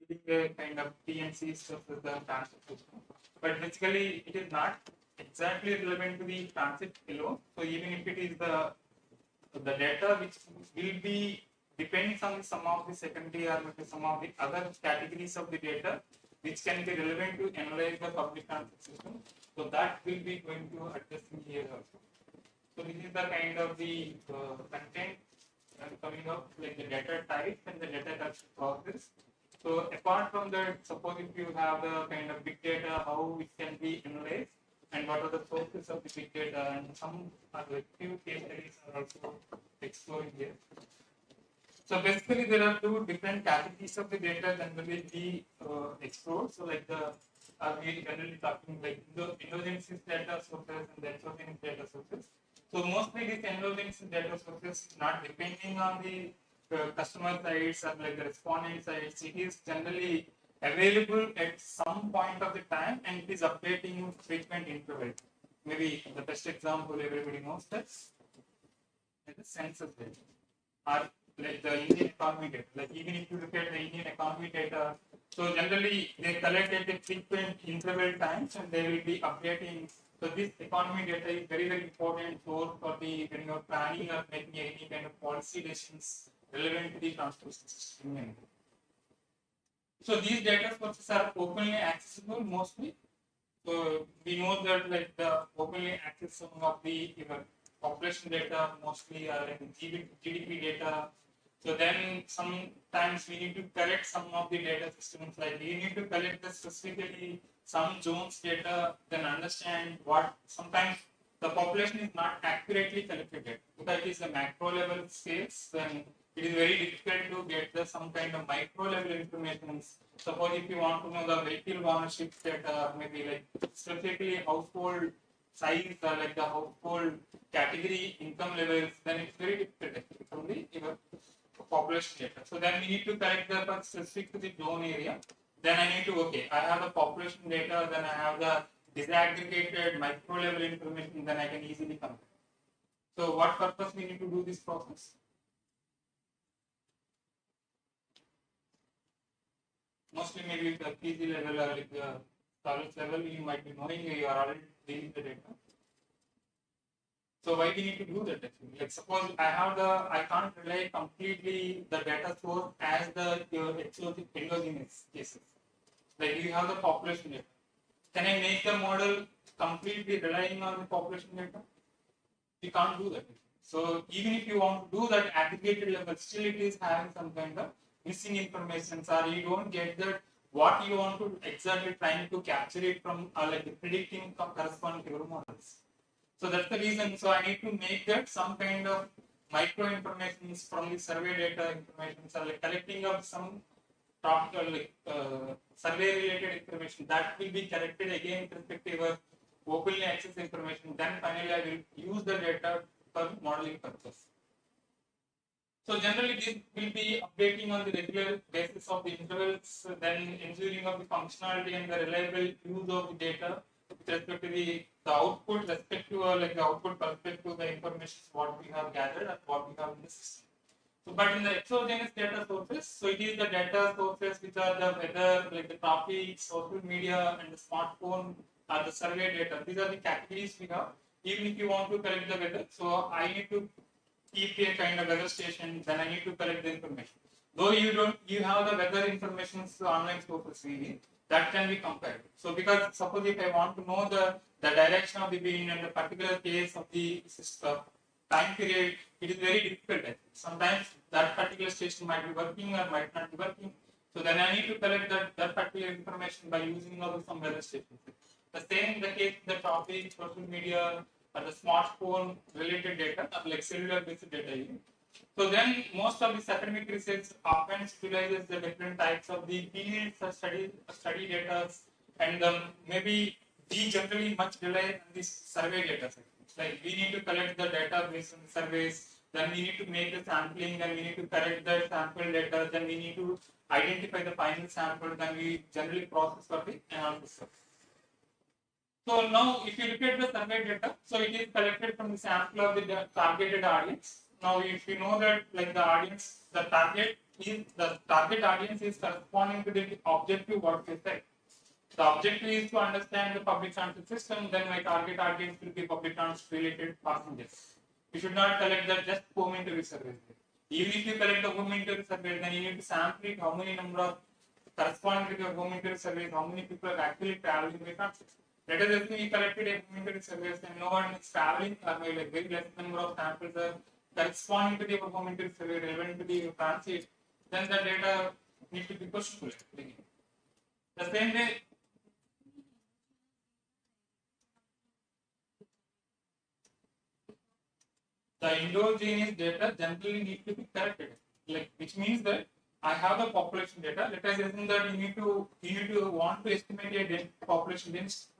building a kind of PNC stuff with the transit system. But basically, it is not exactly relevant to the transit alone. So even if it is the data which will be depends on some of the secondary or maybe some of the other categories of the data which can be relevant to analyze the public transit system. So that will be going to addressing here also. So this is the kind of the content coming up, like the data types and the data collection process. So apart from that, suppose if you have the kind of big data, how it can be analyzed and what are the sources of the big data, and some like few case studies are also exploring here. So basically, there are two different categories of the data that will be explored. So like we generally talking like endogenous data sources and the exogenous data sources. So mostly these endogenous data sources is not depending on the customer sides or like the respondent sides. It is generally available at some point of the time and it is updating in frequent interval. Maybe the best example everybody knows that is the census data. Or like the Indian economy data. Like even if you look at the Indian economy data, so generally they collect at a frequent interval times and they will be updating. So this economy data is very, very important source for the when you are planning or making any kind of policy decisions relevant to the transportation system. So these data sources are openly accessible mostly. So we know that like the openly accessible of the even population data mostly are like GDP data. So then sometimes we need to collect some of the data systems, like we need to collect the specifically some zones data, then understand what sometimes the population is not accurately collected because it is a macro level scales, then it is very difficult to get some kind of micro level information. Suppose if you want to know the vehicle ownership data, maybe like specifically household size or like the household category income levels, then it's very difficult from the population data. So then we need to collect the specific to the zone area. Then I need to, okay, I have the population data, then I have the disaggregated micro level information, then I can easily compare. So what purpose we need to do this process? Mostly maybe the PG level or like the college level, you might be knowing you are already dealing the data. So why we need to do that actually? Like suppose I can't rely completely the data source as the endogenous cases. Like you have the population data. Can I make the model completely relying on the population data? You can't do that. So even if you want to do that aggregated level, still it is having some kind of missing information, or you don't get that what you want to exactly trying to capture it from like predicting corresponding to your models. So that's the reason. So I need to make that some kind of micro information from the survey data information, so like collecting of some topical like survey related information that will be collected again with respect to your openly access information. Then finally I will use the data for modeling purpose. So generally this will be updating on the regular basis of the intervals, then ensuring of the functionality and the reliable use of the data with respect to the output, respect to like the output perspective to the information what we have gathered and what we have in the system. So, but in the exogenous data sources, so it is the data sources which are the weather, like the traffic, social media, and the smartphone, or the survey data. These are the categories we have. Even if you want to collect the weather, so I need to keep a kind of weather station, then I need to collect the information. Though you have the weather information online sources really, that can be compared. So because suppose if I want to know the direction of the wind and the particular case of the system, time period, it is very difficult. Sometimes that particular station might be working or might not be working. So then I need to collect that particular information by using some weather stations. The same in the case of the traffic, social media, or the smartphone related data, or like cellular based data. So then most of the academic research often utilizes the different types of the fields study data, and maybe we generally much rely on this survey data. Like we need to collect the data based on the surveys, then we need to make the sampling, then we need to correct the sample data, then we need to identify the final sample, then we generally process for the analysis. So now if you look at the survey data, so it is collected from the sample of the targeted audience. now if you know that like the audience, the target audience is corresponding to the objective what we said. The objective is to understand the public transit system, then my target audience will be public transit related passengers. You should not collect that just home interview surveys. Even if you collect the home interview survey, then you need to sample it how many number of corresponding with your home interview surveys, how many people are actually traveling by transit. Let us assume you collected a home interview surveys and no one is traveling, or maybe like very less number of samples are corresponding to the home interview survey relevant to the transit, then the data need to be questionable. The same way, the endogenous data generally need to be corrected, like which means that I have the population data. Let us assume that you need to want to estimate a population density.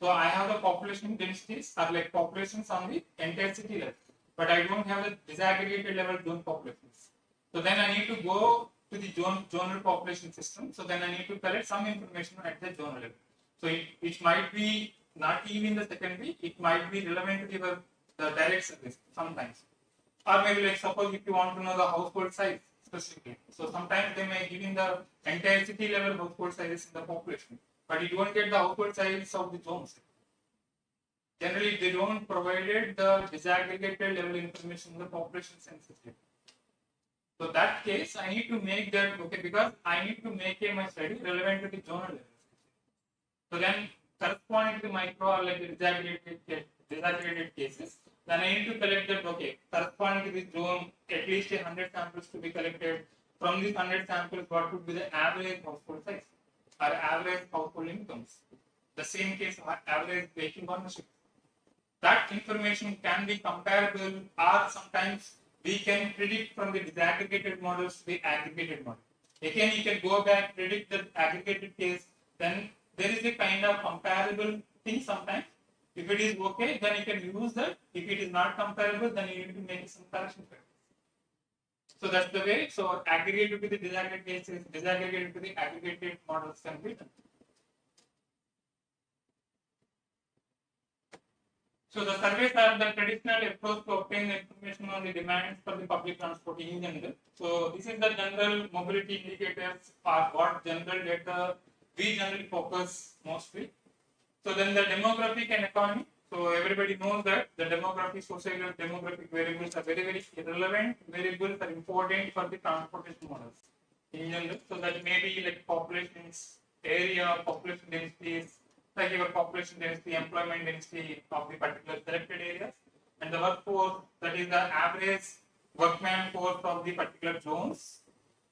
So I have the population densities are like populations on the entire city level, but I don't have the disaggregated level zone populations. So then I need to go to the zonal population system. So then I need to collect some information at the zonal level. So it might be not even the secondary, it might be relevant to the direct service sometimes. Or maybe like suppose if you want to know the household size specifically. So sometimes they may give in the entire city level household sizes in the population, but you don't get the household size of the zones. Generally, they don't provide the disaggregated level information in the population census. So that case, I need to make that okay because I need to make my study relevant to the zonal level. So then, corresponding to micro or like disaggregated cases, then I need to collect that okay, corresponding to this zone, at least 100 samples to be collected. From these 100 samples, what would be the average household size or average household incomes? The same case of average vehicle ownership. That information can be comparable, or sometimes we can predict from the disaggregated models to the aggregated model. Again, you can go back, predict the aggregated case, then there is a kind of comparable thing sometimes. If it is okay, then you can use that. If it is not comparable, then you need to make some correction factors. So that's the way. So aggregated to the disaggregated cases, disaggregated to the aggregated models can be done. So the surveys are the traditional approach to obtain information on the demands for the public transport in general. So this is the general mobility indicators or what general data we generally focus mostly. So then the demographic and economy. So everybody knows that the demographic, social demographic variables are very, very relevant variables are important for the transportation models in general. So that may be like populations, area, population densities, like your population density, employment density of the particular selected areas, and the workforce, that is the average workman force of the particular zones.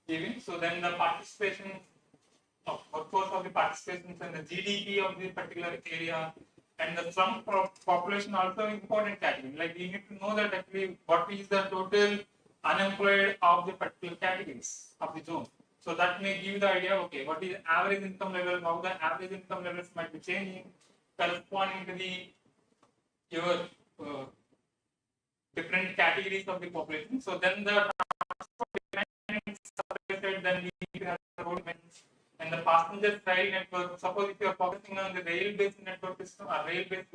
Even so, then the participation of workforce of the participations and the GDP of the particular area, and the sum population also important category. Like you need to know that actually what is the total unemployed of the particular categories of the zone. So that may give the idea, okay, what is average income level, how the average income levels might be changing, corresponding to the your different categories of the population. So then the separated, then we need to have the road and the passenger rail network. Suppose if you are focusing on the rail-based network system or rail-based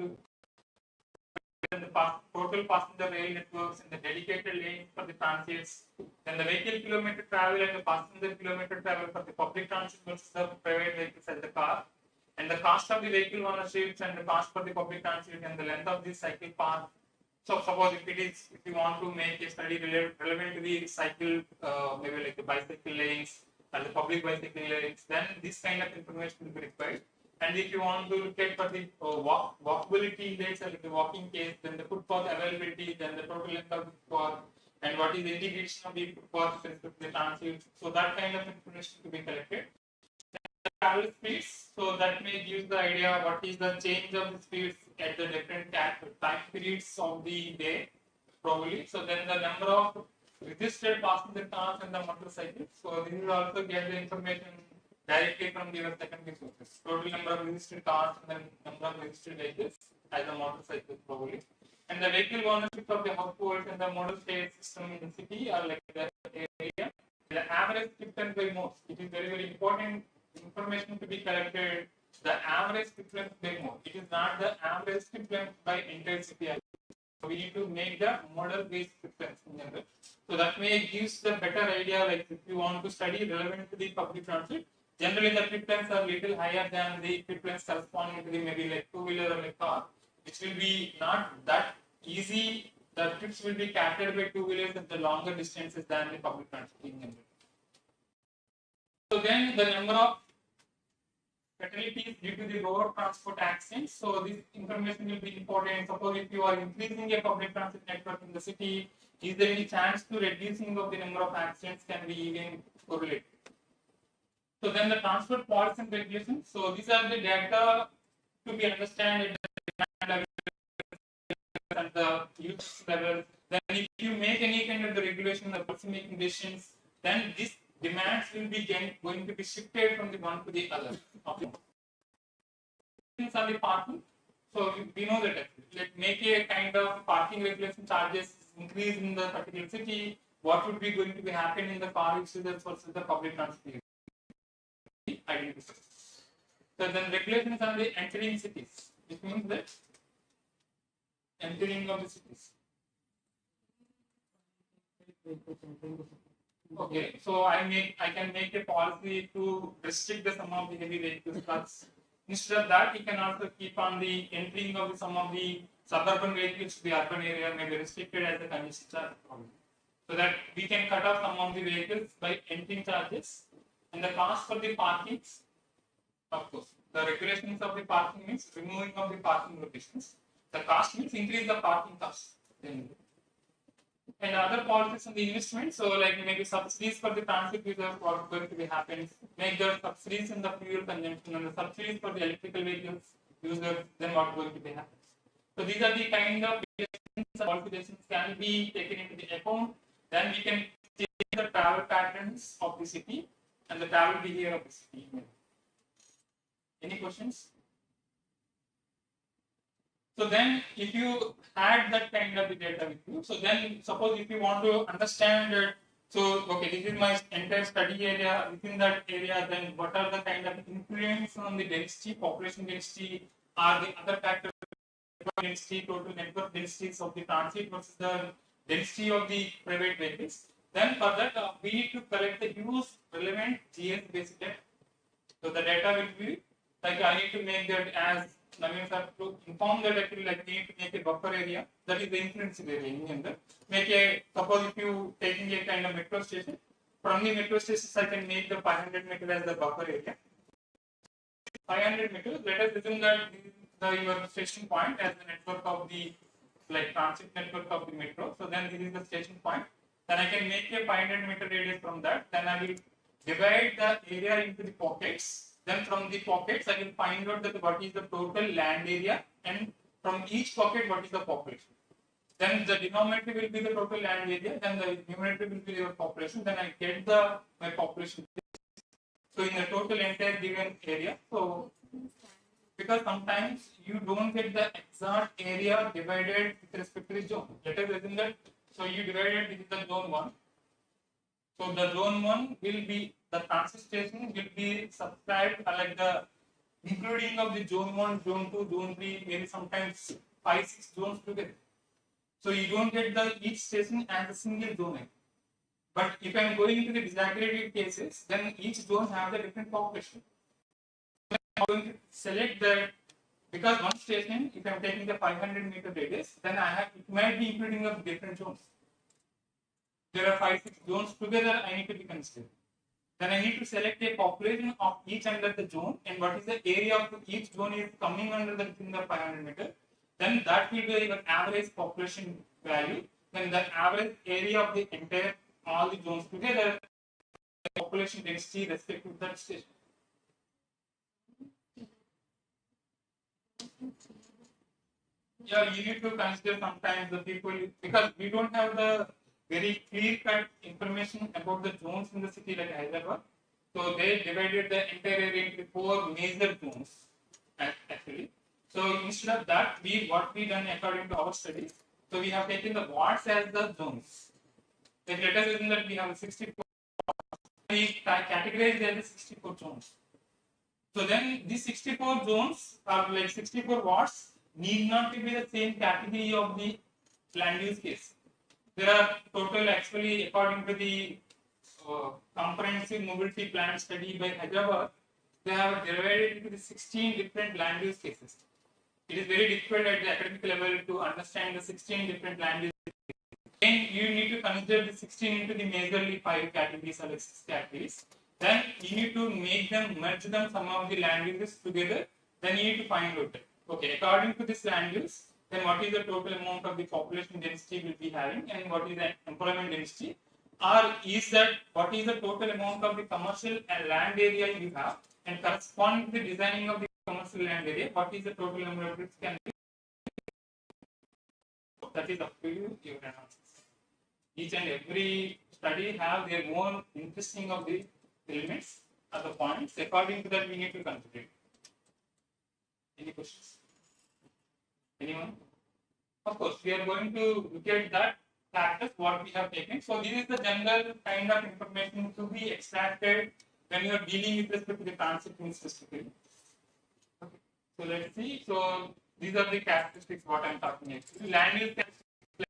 the total passenger rail networks and the dedicated lanes for the transits, then the vehicle kilometer travel and the passenger kilometer travel for the public transit versus the private vehicles and the car, and the cost of the vehicle ownership and the cost for the public transit and the length of the cycle path. So suppose if you want to make a study relevant to the cycle, maybe like the bicycle lanes or the public bicycle lanes, then this kind of information will be required. And if you want to look at for the walkability index or the walking case, then the footpath availability, then the total length of the footpath, and what is the integration of the footpath with respect to the transit. So that kind of information to be collected. The travel speeds, so that may give the idea what is the change of the speeds at the different time periods of the day, probably. So then the number of registered passenger cars and the motorcycles. So this is also get the information directly from your secondary sources. Total number of registered cars and the number of registered vehicles as a motorcycle probably. And the vehicle ownership of the households and the model state system in the city or like the area. The average difference by most. It is very, very important information to be collected. The average difference by mode. It is not the average difference by entire city. we need to make the model based preference in general. So that way gives the better idea, like if you want to study relevant to the public transit, generally the preference are little higher than the preference corresponding to the maybe like two-wheeler or a car, which will be not that easy. The trips will be captured by two-wheelers at the longer distances than the public transit in general. So then the number of fatalities due to the road transport accidents. So this information will be important. Suppose if you are increasing a public transit network in the city, is there any chance to reducing of the number of accidents can be even correlated? So then the transport policy and regulations. So these are the data to be understood at the use level. Then if you make any kind of the regulation or policy making decisions, then this demands will be going to be shifted from the one to the other. Okay. Things are the parking. So we know that like make a kind of parking regulation charges increase in the particular city. What would be going to be happening in the car users versus the public transport? So then regulations on the entering cities, which means that entering of the cities. Okay, so I can make a policy to restrict the some of the heavy vehicles trucks. Instead of that, you can also keep on the entering of some of the suburban vehicles to the urban area may be restricted as a congestion charge. So that we can cut off some of the vehicles by entering charges and the cost for the parkings. Of course, the regulations of the parking means removing of the parking locations. The cost means increase the parking cost. And other policies on the investment, so like maybe subsidies for the transit users, what is going to be happening, make the subsidies in the fuel consumption and the subsidies for the electrical vehicles users, then what is going to be happening. So these are the kind of policies can be taken into the account. Then we can change the travel patterns of the city and the travel behavior of the city. Any questions? So then if you had that kind of data with you, so then suppose if you want to understand that, so okay, this is my entire study area, within that area, then what are the kind of influence on the density, population density, are the other factors, density, total network densities of the transit versus the density of the private vehicles. Then for that, we need to collect the use relevant GS based data. So the data will be like I need to make that as Naveen sir to inform that actually like we need to make a buffer area, that is the influence area in there. Make a, suppose if you taking a kind of metro station, from the metro stations I can make the 500 meters as the buffer area. 500 meters, let us assume that your station point as the network of the like transit network of the metro. So then this is the station point. Then I can make a 500 meter radius from that. Then I will divide the area into the pockets. Then from the pockets, I will find out that what is the total land area, and from each pocket, what is the population. Then the denominator will be the total land area, then the numerator will be your population. Then I get my population. So in the total entire given area, so because sometimes you don't get the exact area divided with respect to the zone. Let us assume that, so you divided, this is the zone 1. So the zone 1 will be, the transit station will be subscribed like the including of the zone 1, zone 2, zone 3, maybe sometimes 5-6 zones together. So you don't get the each station as a single zone. But if I am going into the disaggregated cases, then each zone have the different population. I'm going to select that because one station, if I am taking the 500 meter radius, then it might be including of different zones. There are 5-6 zones together I need to be considered. Then I need to select a population of each under the zone and what is the area of each zone is coming under the within the 500 meter. Then that will be your average population value. Then the average area of the entire all the zones together, the population density respect to that station. Yeah, you need to consider sometimes the people because we don't have the very clear-cut information about the zones in the city like Hyderabad. So they divided the entire area into 4 major zones actually. So instead of that, what we done according to our studies, so we have taken the wards as the zones. Then let us assume that we have 64. We categorize as 64 zones. So then these 64 zones are like 64 wards need not to be the same category of the land use case. There are total, actually, according to the comprehensive mobility plan study by Hyderabad, they have divided into the 16 different land use cases. It is very difficult at the academic level to understand the 16 different land use cases. Then you need to consider the 16 into the majorly 5 categories or 6 categories. Then you need to make them, merge them, some of the land uses together. Then you need to find out, okay, according to this land use, then what is the total amount of the population density will be having, and what is the employment density, or is that what is the total amount of the commercial and land area you have, and corresponding to the designing of the commercial land area, what is the total number of bricks can be. That is up to you, your analysis. Each and every study have their own interesting of the elements or the points. According to that, we need to consider. Any questions? Anyone? Of course, we are going to look at that factors what we have taken. So this is the general kind of information to be extracted when you are dealing with respect to the transit specifically. Okay. So let's see. So these are the characteristics what I am talking about. Land use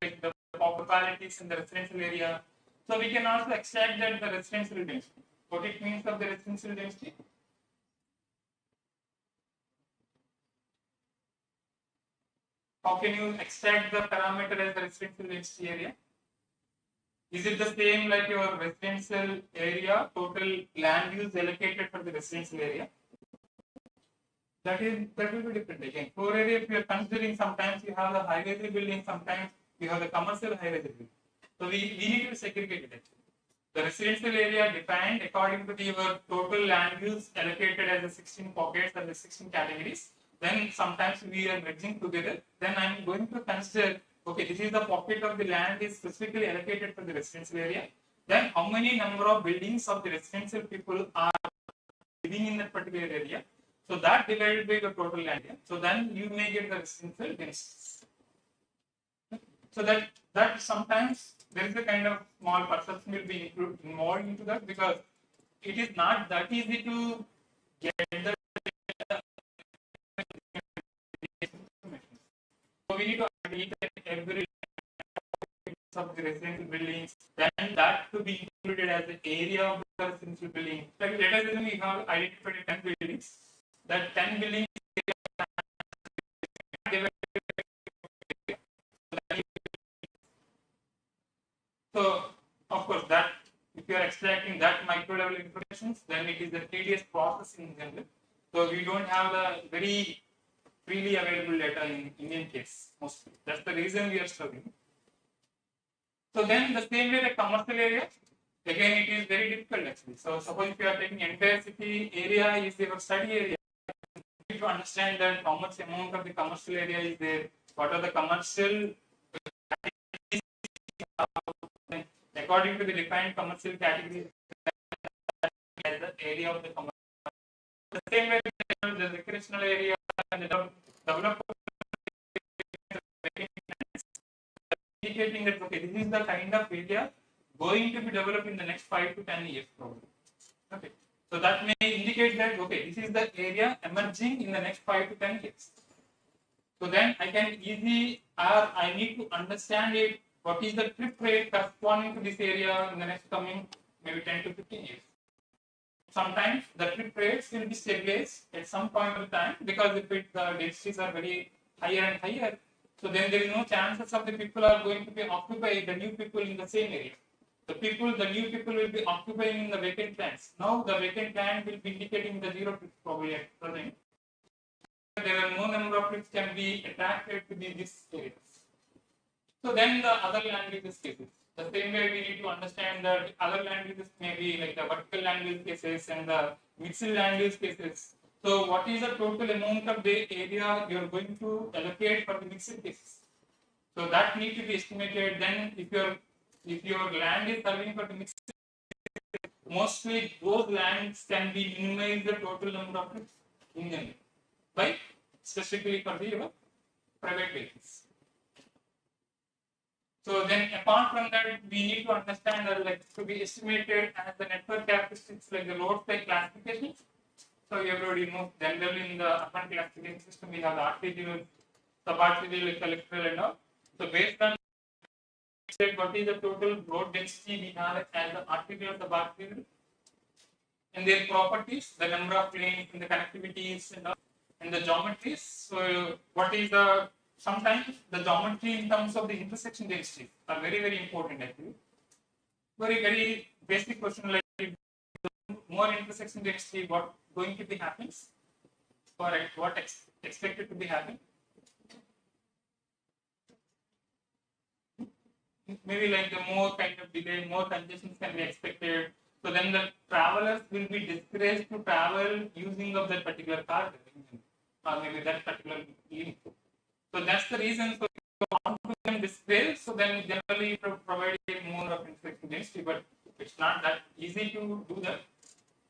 like the properties in the residential area. So we can also extract that the residential density. What it means of the residential density? How can you extract the parameter as the residential density area? Is it the same like your residential area, total land use allocated for the residential area? That will be different again. Floor area, if you are considering, sometimes you have the high-rise building, sometimes you have the commercial high-rise building. So we need to segregate it. The residential area defined according to your total land use allocated as the 16 pockets or the 16 categories. Then sometimes we are merging together. Then I am going to consider, okay, this is the pocket of the land is specifically allocated for the residential area. Then how many number of buildings of the residential people are living in that particular area? So that divided by the total land area. So then you may get the residential density. So that sometimes there is a kind of small perception will be involved into that, because it is not that easy to get the. So we need to identify every of the residential buildings, then that to be included as the area of the residential building. Like let us assume we have identified 10 buildings. That 10 buildings. So of course that if you are extracting that micro level information, then it is a tedious process in general. So we don't have the very freely available data in Indian case mostly. That's the reason we are struggling. So then the same way the commercial area, again it is very difficult actually. So suppose if you are taking entire city area is your study area, you need to understand that how much amount of the commercial area is there, what are the commercial according to the defined commercial category as the area of the commercial. The same way the recreational area and the development indicating that okay, this is the kind of area going to be developed in the next 5 to 10 years probably. Okay, so that may indicate that okay, this is the area emerging in the next 5 to 10 years. So then I can easily, or I need to understand it. What is the trip rate corresponding to this area in the next coming maybe 10 to 15 years? Sometimes the trip rates will be stabilized at some point of time, because if the densities are very higher and higher, so then there is no chances of the people are going to be occupied, the new people in the same area. The new people will be occupying in the vacant lands. Now the vacant land will be indicating the zero trips probably at present. There are no number of trips can be attracted to these areas. So then the other land use cases. The same way we need to understand that other land uses may be like the vertical land use cases and the mixed land use cases. So what is the total amount of the area you are going to allocate for the mixed cases? So that needs to be estimated. Then if your land is serving for the mixed, mostly those lands can be minimized the total number of trips in them by specifically for the private vehicles. So then apart from that, we need to understand that like to be estimated as the network characteristics like the load side classifications. So everybody knows generally in the urban classification system we have the arterial, subarterial, electrical and all. So based on what is the total road density we have as the arterial subarterial, and their properties, the number of lanes and the connectivities and the geometries. So what is the sometimes the geometry in terms of the intersection density are very important actually. Very basic question like more intersection density, what going to be happens or what expected to be happen. Maybe like the more kind of delay, more congestions can be expected. So then the travelers will be discouraged to travel using of that particular car or maybe that particular link. So that's the reason. So if you want to them discourage, so then generally provide more of intersection density, but it's not that easy to do that.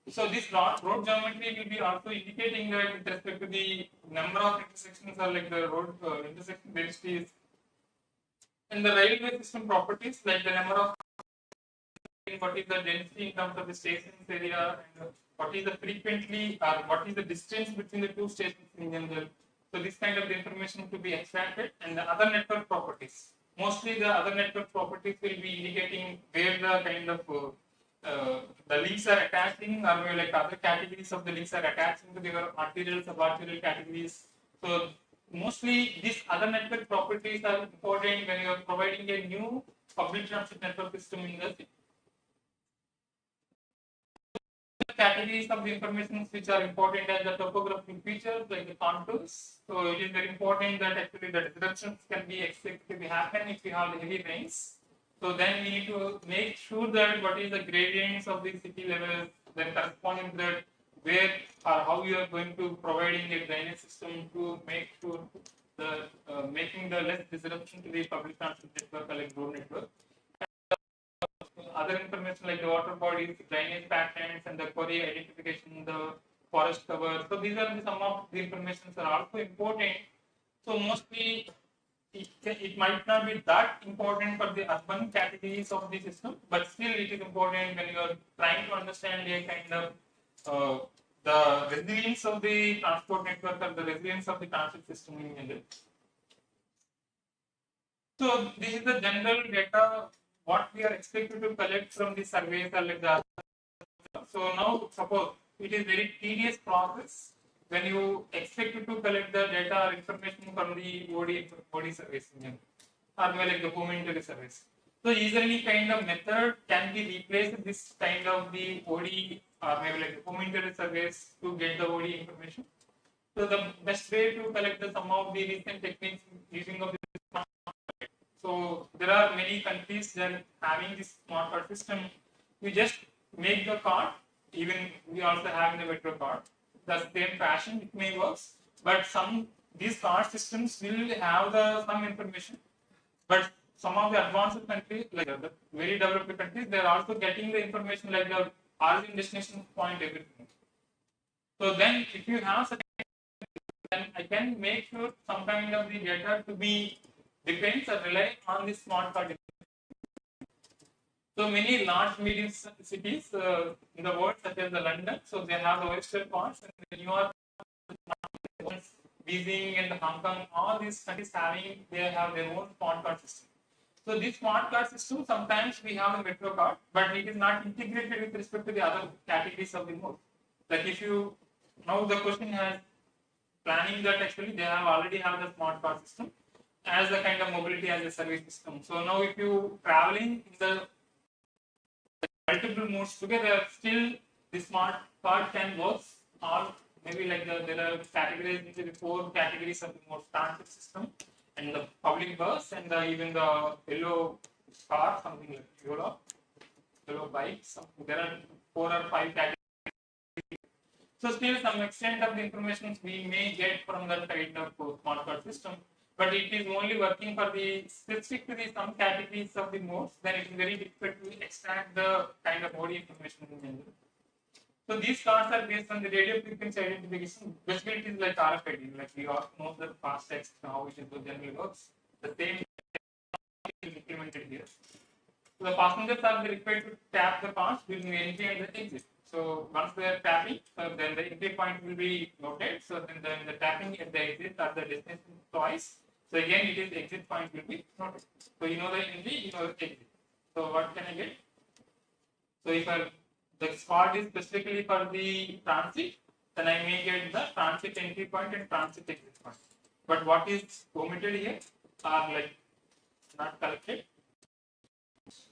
So this road geometry will be also indicating that with respect to the number of intersections or like the road intersection densities. And the railway system properties like the number of what is the density in terms of the stations area and what is the frequently or what is the distance between the two stations in general. So this kind of information to be extracted, and the other network properties. Mostly the other network properties will be indicating where the kind of the links are attaching or maybe like other categories of the links are attaching to their arterial, subarterial categories. So mostly these other network properties are important when you are providing a new public transit network system in the city. Categories of the information which are important as the topographic features like the contours. So it is very important that actually the disruptions can be expected to happen if you have the heavy rains. So then we need to make sure that what is the gradients of the city levels, then corresponding to that where or how you are going to providing a drainage system to make sure the making the less disruption to the public transit network or like road network. Other information like the water bodies, drainage patterns, and the quarry identification, the forest cover. So these are some of the informations are also important. So mostly it might not be that important for the urban categories of the system, but still it is important when you are trying to understand a kind of the resilience of the transport network or the resilience of the transit system in general. So this is the general data what we are expected to collect from the surveys or like the. So now suppose it is very tedious process when you expect to collect the data or information from the OD surveys or like the home inventory surveys. So easily kind of method can be replaced this kind of the OD or maybe like the home inventory surveys to get the OD information. So the best way to collect the some of the recent techniques using of the. So there are many countries that having this smart card system. We just make the card. Even we also have the metro card. The same fashion it may work, but these card systems will have some information. But some of the advanced countries, like the very developed countries, they are also getting the information like the origin, destination point, everything. So then, if you have such, then I can make sure some kind of the data to be depends or rely on the smart card. So many large medium cities in the world, such as the London, so they have the Oyster cards, and the New York, Beijing, and the Hong Kong, all these countries they have their own smart card system. So this smart card system, sometimes we have a metro card, but it is not integrated with respect to the other categories of the mode. Like if you now the question has planning that actually they already have the smart card system as the kind of mobility as a service system. So now if you traveling in the multiple modes together, still the smart card can work, or maybe like there are categories into the 4 categories of the more transit system, and the public bus, and even the yellow car, something like yellow bikes. There are 4 or 5 categories. So still some extent of the information we may get from that kind of smart card system, but it is only working for the specific to the some categories of the modes, then it is very difficult to extract the kind of body information in general. So these cards are based on the radio frequency identification. Basically, it is like RFID, like we all know the fast text, how it generally works. The same is implemented here. So the passengers are required to tap the cards between the entry and the exit. So once they are tapping, then the entry point will be noted. So then the tapping at the exit or the destination twice. So again, it is exit point will be noted. So you know the entry, you know the exit. So what can I get? So if the spot is specifically for the transit, then I may get the transit entry point and transit exit point. But what is omitted here are like not collected.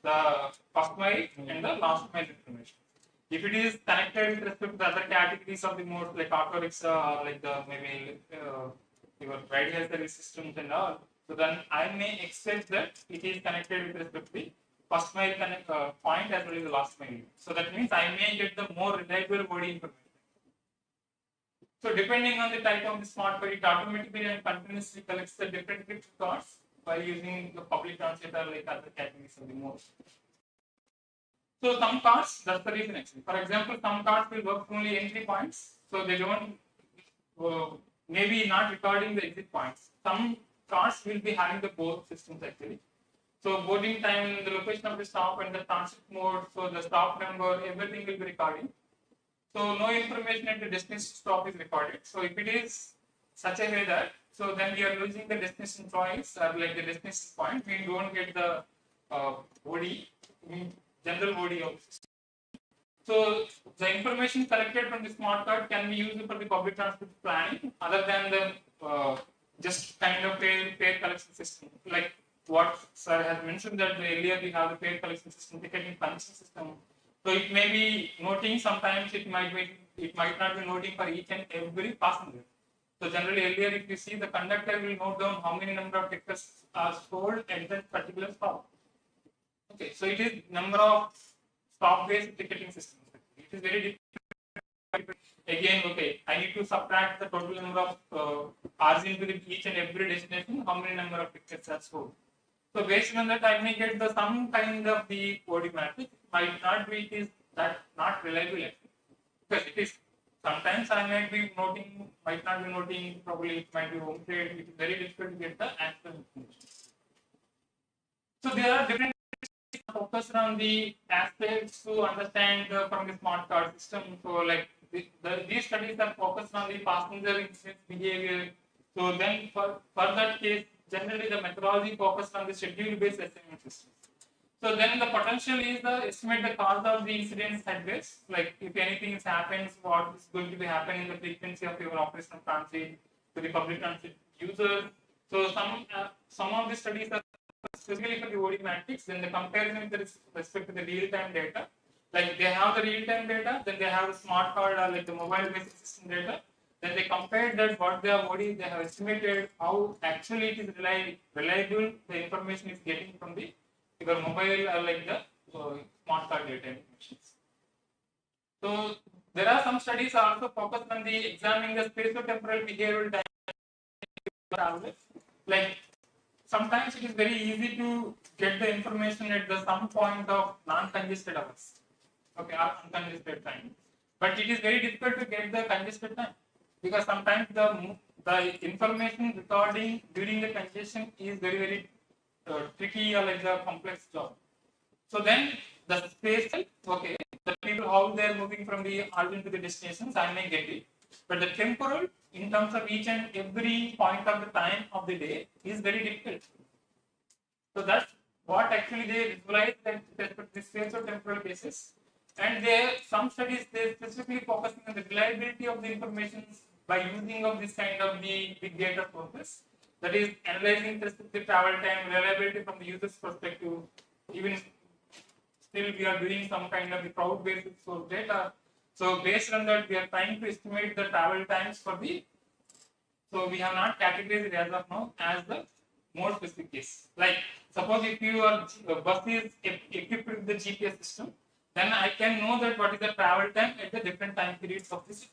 The first mile and the last mile information. If it is connected with respect to the other categories of the modes like auto rickshaw or like the maybe your ride hail service systems and all, so then I may expect that it is connected with respect to the first mile point as well as the last mile. So that means I may get the more reliable body information. So depending on the type of the smart card, it automatically and continuously collects the different bit records by using the public transit or like other categories of the modes. So some cards, that's the reason actually. For example, some cards will work only entry points, so they don't maybe not recording the exit points. Some cards will be having the both systems actually. So boarding time, the location of the stop and the transit mode, so the stop number, everything will be recording. So no information at the destination stop is recorded. So if it is such a way that, so then we are losing the destination choice or like the destination point, we don't get the OD, general OD of the system. So the information collected from the smart card can be used for the public transport planning other than the just kind of fare collection system. Like what sir has mentioned that earlier we have the fare collection system, ticketing punching system. So it may be noting, sometimes it might not be noting for each and every passenger. So generally earlier if you see the conductor will note down how many number of tickets are sold at that particular stop. Okay, so it is number of stop-based ticketing systems. It is very difficult. Again, okay, I need to subtract the total number of hours into each and every destination, how many number of tickets are sold. So based on that, I may get the some kind of the OD matrix. Might not be it is that not reliable actually. Because it is sometimes I might be noting, might not be noting, probably it might be omitted. It is very difficult to get the actual information. So there are different focused on the aspects to understand from the smart card system. So like these studies are focused on the passenger incident behavior. So then for that case, generally the methodology focused on the schedule-based assignment system. So then the potential is the estimate the cause of the incidents at base. Like if anything happens, what is going to be happening, the frequency of your operational transit to the public transit users. So some of the studies are specifically for the OD matrix. Then the comparison with respect to the real-time data. Like they have the real-time data, then they have the smart card or like the mobile-based system data. Then they compared that what they have OD, they have estimated how actually it is reliable the information is getting from the your mobile or like the smart card data information. So there are some studies also focused on the examining the spatio-temporal behavioral dynamics. Like sometimes it is very easy to get the information at the some point of non-congested hours, okay, or uncongested time. But it is very difficult to get the congested time because sometimes the information recording during the congestion is very tricky or like a complex job. So then the space, okay, the people how they are moving from the origin to the destinations, I may get it. But the temporal, in terms of each and every point of the time of the day, is very difficult. So that's what actually they visualize that the spatio-temporal cases. And some studies they specifically focusing on the reliability of the information by using of this kind of the big data sources. That is analyzing the travel time, reliability from the user's perspective. Even still we are doing some kind of the crowd-based source data. So based on that, we are trying to estimate the travel times for the. So we have not categorized as of now as the more specific case. Like suppose if your bus is equipped with the GPS system, then I can know that what is the travel time at the different time periods of the city.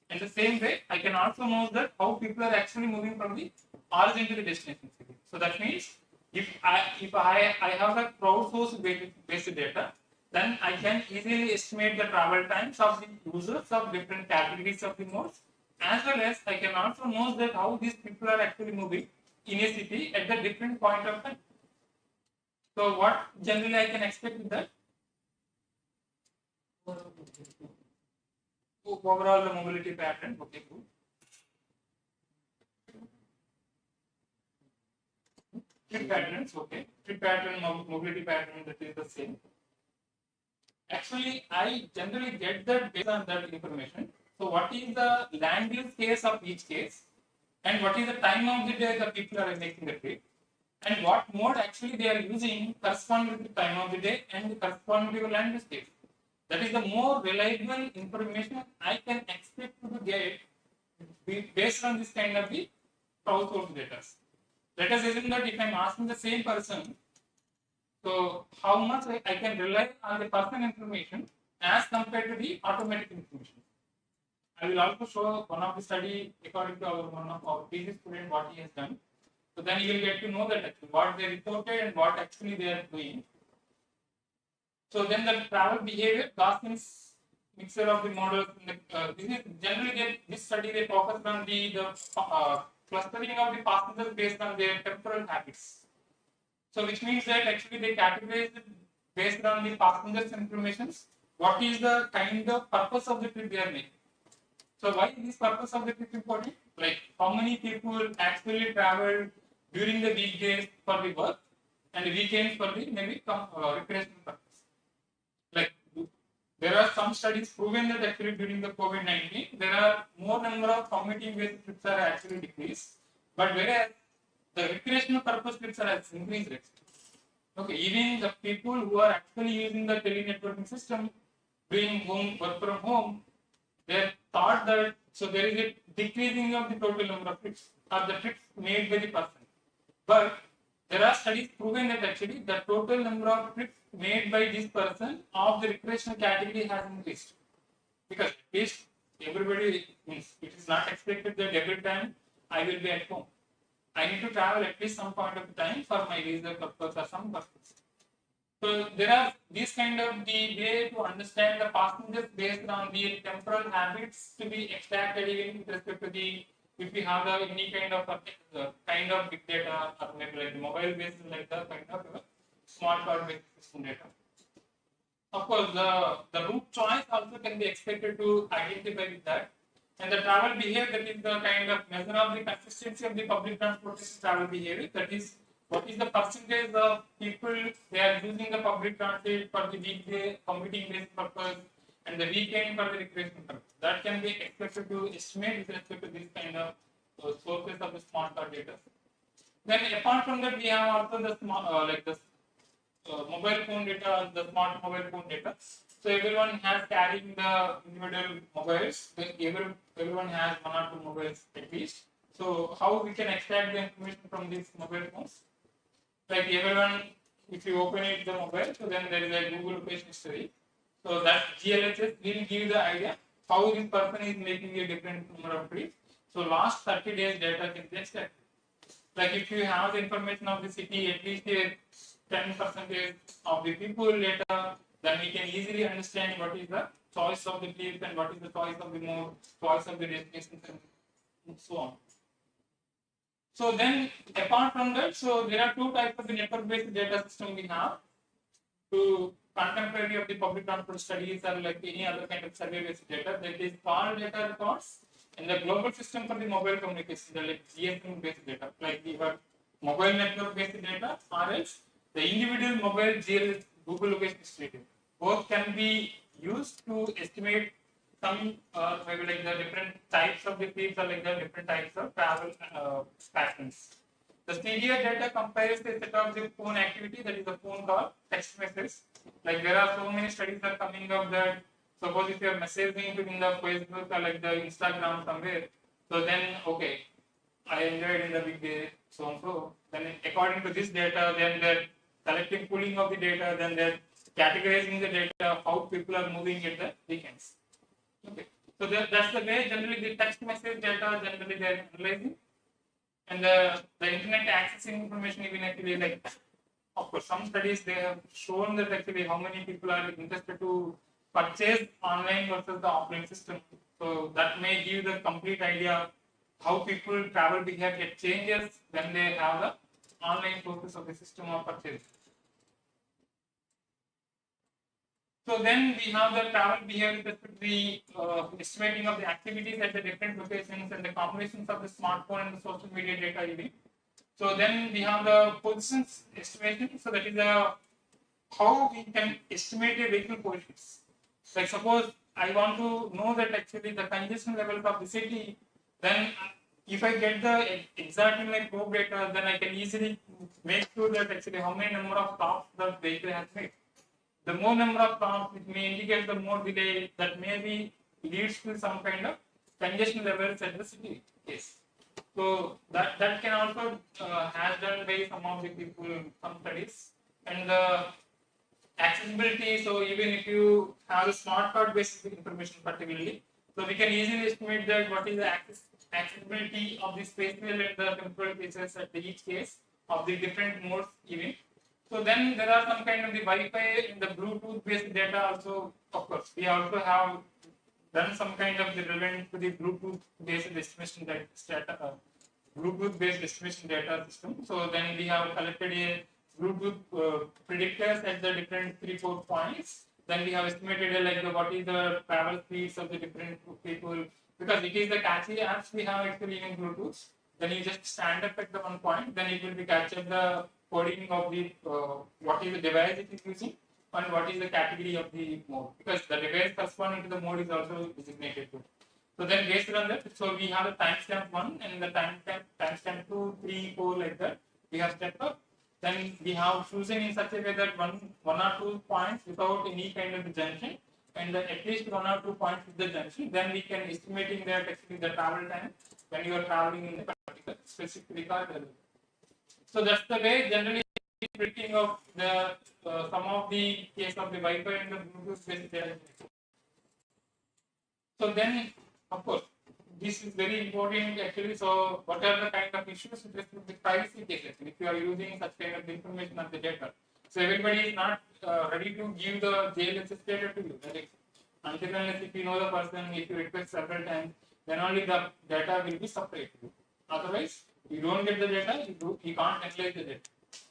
In the same way, I can also know that how people are actually moving from the origin to the destination city. So that means if I have a crowdsourced based data, then I can easily estimate the travel times of the users of different categories of the modes, as well as I can also know that how these people are actually moving in a city at the different point of time. So what generally I can expect with that? Overall the mobility pattern, okay, good. trip patterns, okay. Trip pattern, mobility pattern, that is the same. Actually, I generally get that based on that information. So, what is the land use case of each case, and what is the time of the day the people are making the trip, and what mode actually they are using corresponding with the time of the day and corresponding to your land use case. That is the more reliable information I can expect to get based on this kind of the crowdsourced data. Let us assume that if I am asking the same person, so how much I can rely on the personal information as compared to the automatic information. I will also show one of the study according to one of our PG student what he has done. So then you will get to know that actually what they reported and what actually they are doing. So then the travel behavior, Gaussian's mixture of the models. This is generally this study they focused on the clustering of the passengers based on their temporal habits. So which means that actually they categorize it based on the passengers' informations. What is the kind of purpose of the trip they are making? So why is this purpose of the trip important? Like how many people actually travel during the weekdays for the work and the weekends for the maybe recreational purpose. Like there are some studies proven that actually during the COVID-19 there are more number of commuting-based trips are actually decreased, but whereas the recreational purpose trips are increased. Okay, even the people who are actually using the tele-networking system, doing work from home, they thought that so there is a decreasing of the total number of trips or the trips made by the person. But there are studies proven that actually the total number of trips made by this person of the recreational category has increased. Because at least everybody means it is not expected that every time I will be at home. I need to travel at least some point of time for my leisure purpose or some purpose. So there are these kind of the way to understand the passengers based on the temporal habits to be extracted even with respect to the if we have any kind of big data or maybe like the mobile based like the kind of smart card based system data. Of course, the route choice also can be expected to identify with that. And the travel behavior, that is the kind of measure of the consistency of the public transportation travel behavior. That is, what is the percentage of people they are using the public transit for the weekday commuting based purpose and the weekend for the recreational purpose. That can be expected to estimate with respect to this kind of sources of the smart card data. Then apart from that, we have also the mobile phone data, the smart mobile phone data. So everyone has carrying the individual mobiles. Everyone has one or two mobiles at least. So how we can extract the information from these mobile phones? Like everyone, if you open it the mobile, so then there is a Google location history. So that GLHS will give the idea how this person is making a different number of trips. So last 30 days data can be extracted. Like if you have the information of the city, at least 10% of the people data, then we can easily understand what is the choice of the trip and what is the choice of the mode, choice of the destination, and so on. So then, apart from that, so there are two types of the network-based data system we have. To contemporary of the public transport studies or like any other kind of survey-based data, that is call data records, and the global system for the mobile communication, the like GSM-based data, like we have mobile network-based data, or else the individual mobile GLS Google location history data. Both can be used to estimate some maybe like the different types of the trips or like the different types of travel patterns. The CDR data compares the set of the phone activity, that is the phone call, text message. Like there are so many studies that are coming up that suppose if you are messaging in the Facebook or like the Instagram somewhere, so then okay, I enjoyed in the weekday, so and so. Then according to this data, then they're collecting pooling of the data, then they're categorizing the data, how people are moving at the weekends. Okay. So that's the way generally the text message data generally they're analyzing. And the internet accessing information even actually like of course some studies they have shown that actually how many people are interested to purchase online versus the offline system. So that may give the complete idea how people travel behavior changes when they have the online sources of the system of purchase. So then we have the travel behavior with respect to the estimating of the activities at the different locations and the combinations of the smartphone and the social media data even. So then we have the positions estimation. So that is how we can estimate a vehicle positions. Like suppose I want to know that actually the congestion levels of the city, then if I get the exact in my probe data, then I can easily make sure that actually how many number of stops the vehicle has made. The more number of stops, it may indicate the more delay that maybe leads to some kind of congestion levels at the city. Yes. So that can also has done by some of the people, some studies, and the accessibility. So even if you have a smart card based information particularly, so we can easily estimate that what is the accessibility of the spatial and the temporal cases at each case of the different modes even. So then there are some kind of the Wi-Fi and the Bluetooth based data also. Of course, we also have done some kind of the relevant to the Bluetooth based estimation data, Bluetooth based estimation data system. So then we have collected a Bluetooth predictors at the different 3-4 points. Then we have estimated like what is the travel speeds of the different people, because it is the catchy apps we have actually in Bluetooth. Then you just stand up at the one point, then it will be captured the coding of the what is the device it is using and what is the category of the mode, because the device corresponding to the mode is also designated too. So then based on that, so we have the timestamp 1 and the timestamp 2, 3, 4 like that. We have step up. Then we have chosen in such a way that one or two points without any kind of junction, and at least 1 or 2 points with the junction. Then we can estimating that actually the travel time when you are traveling in a particular specific car. So that's the way generally predicting of the some of the case of the Wi-Fi and the Bluetooth based data. So then, of course, this is very important actually. So what are the kind of issues with respect to privacy cases if you are using such kind of information of the data? So everybody is not ready to give the JLSS data to you. Right? Until unless if you know the person, if you request several times, then only the data will be supplied to you. Otherwise, you don't get the data, you can't analyze the data.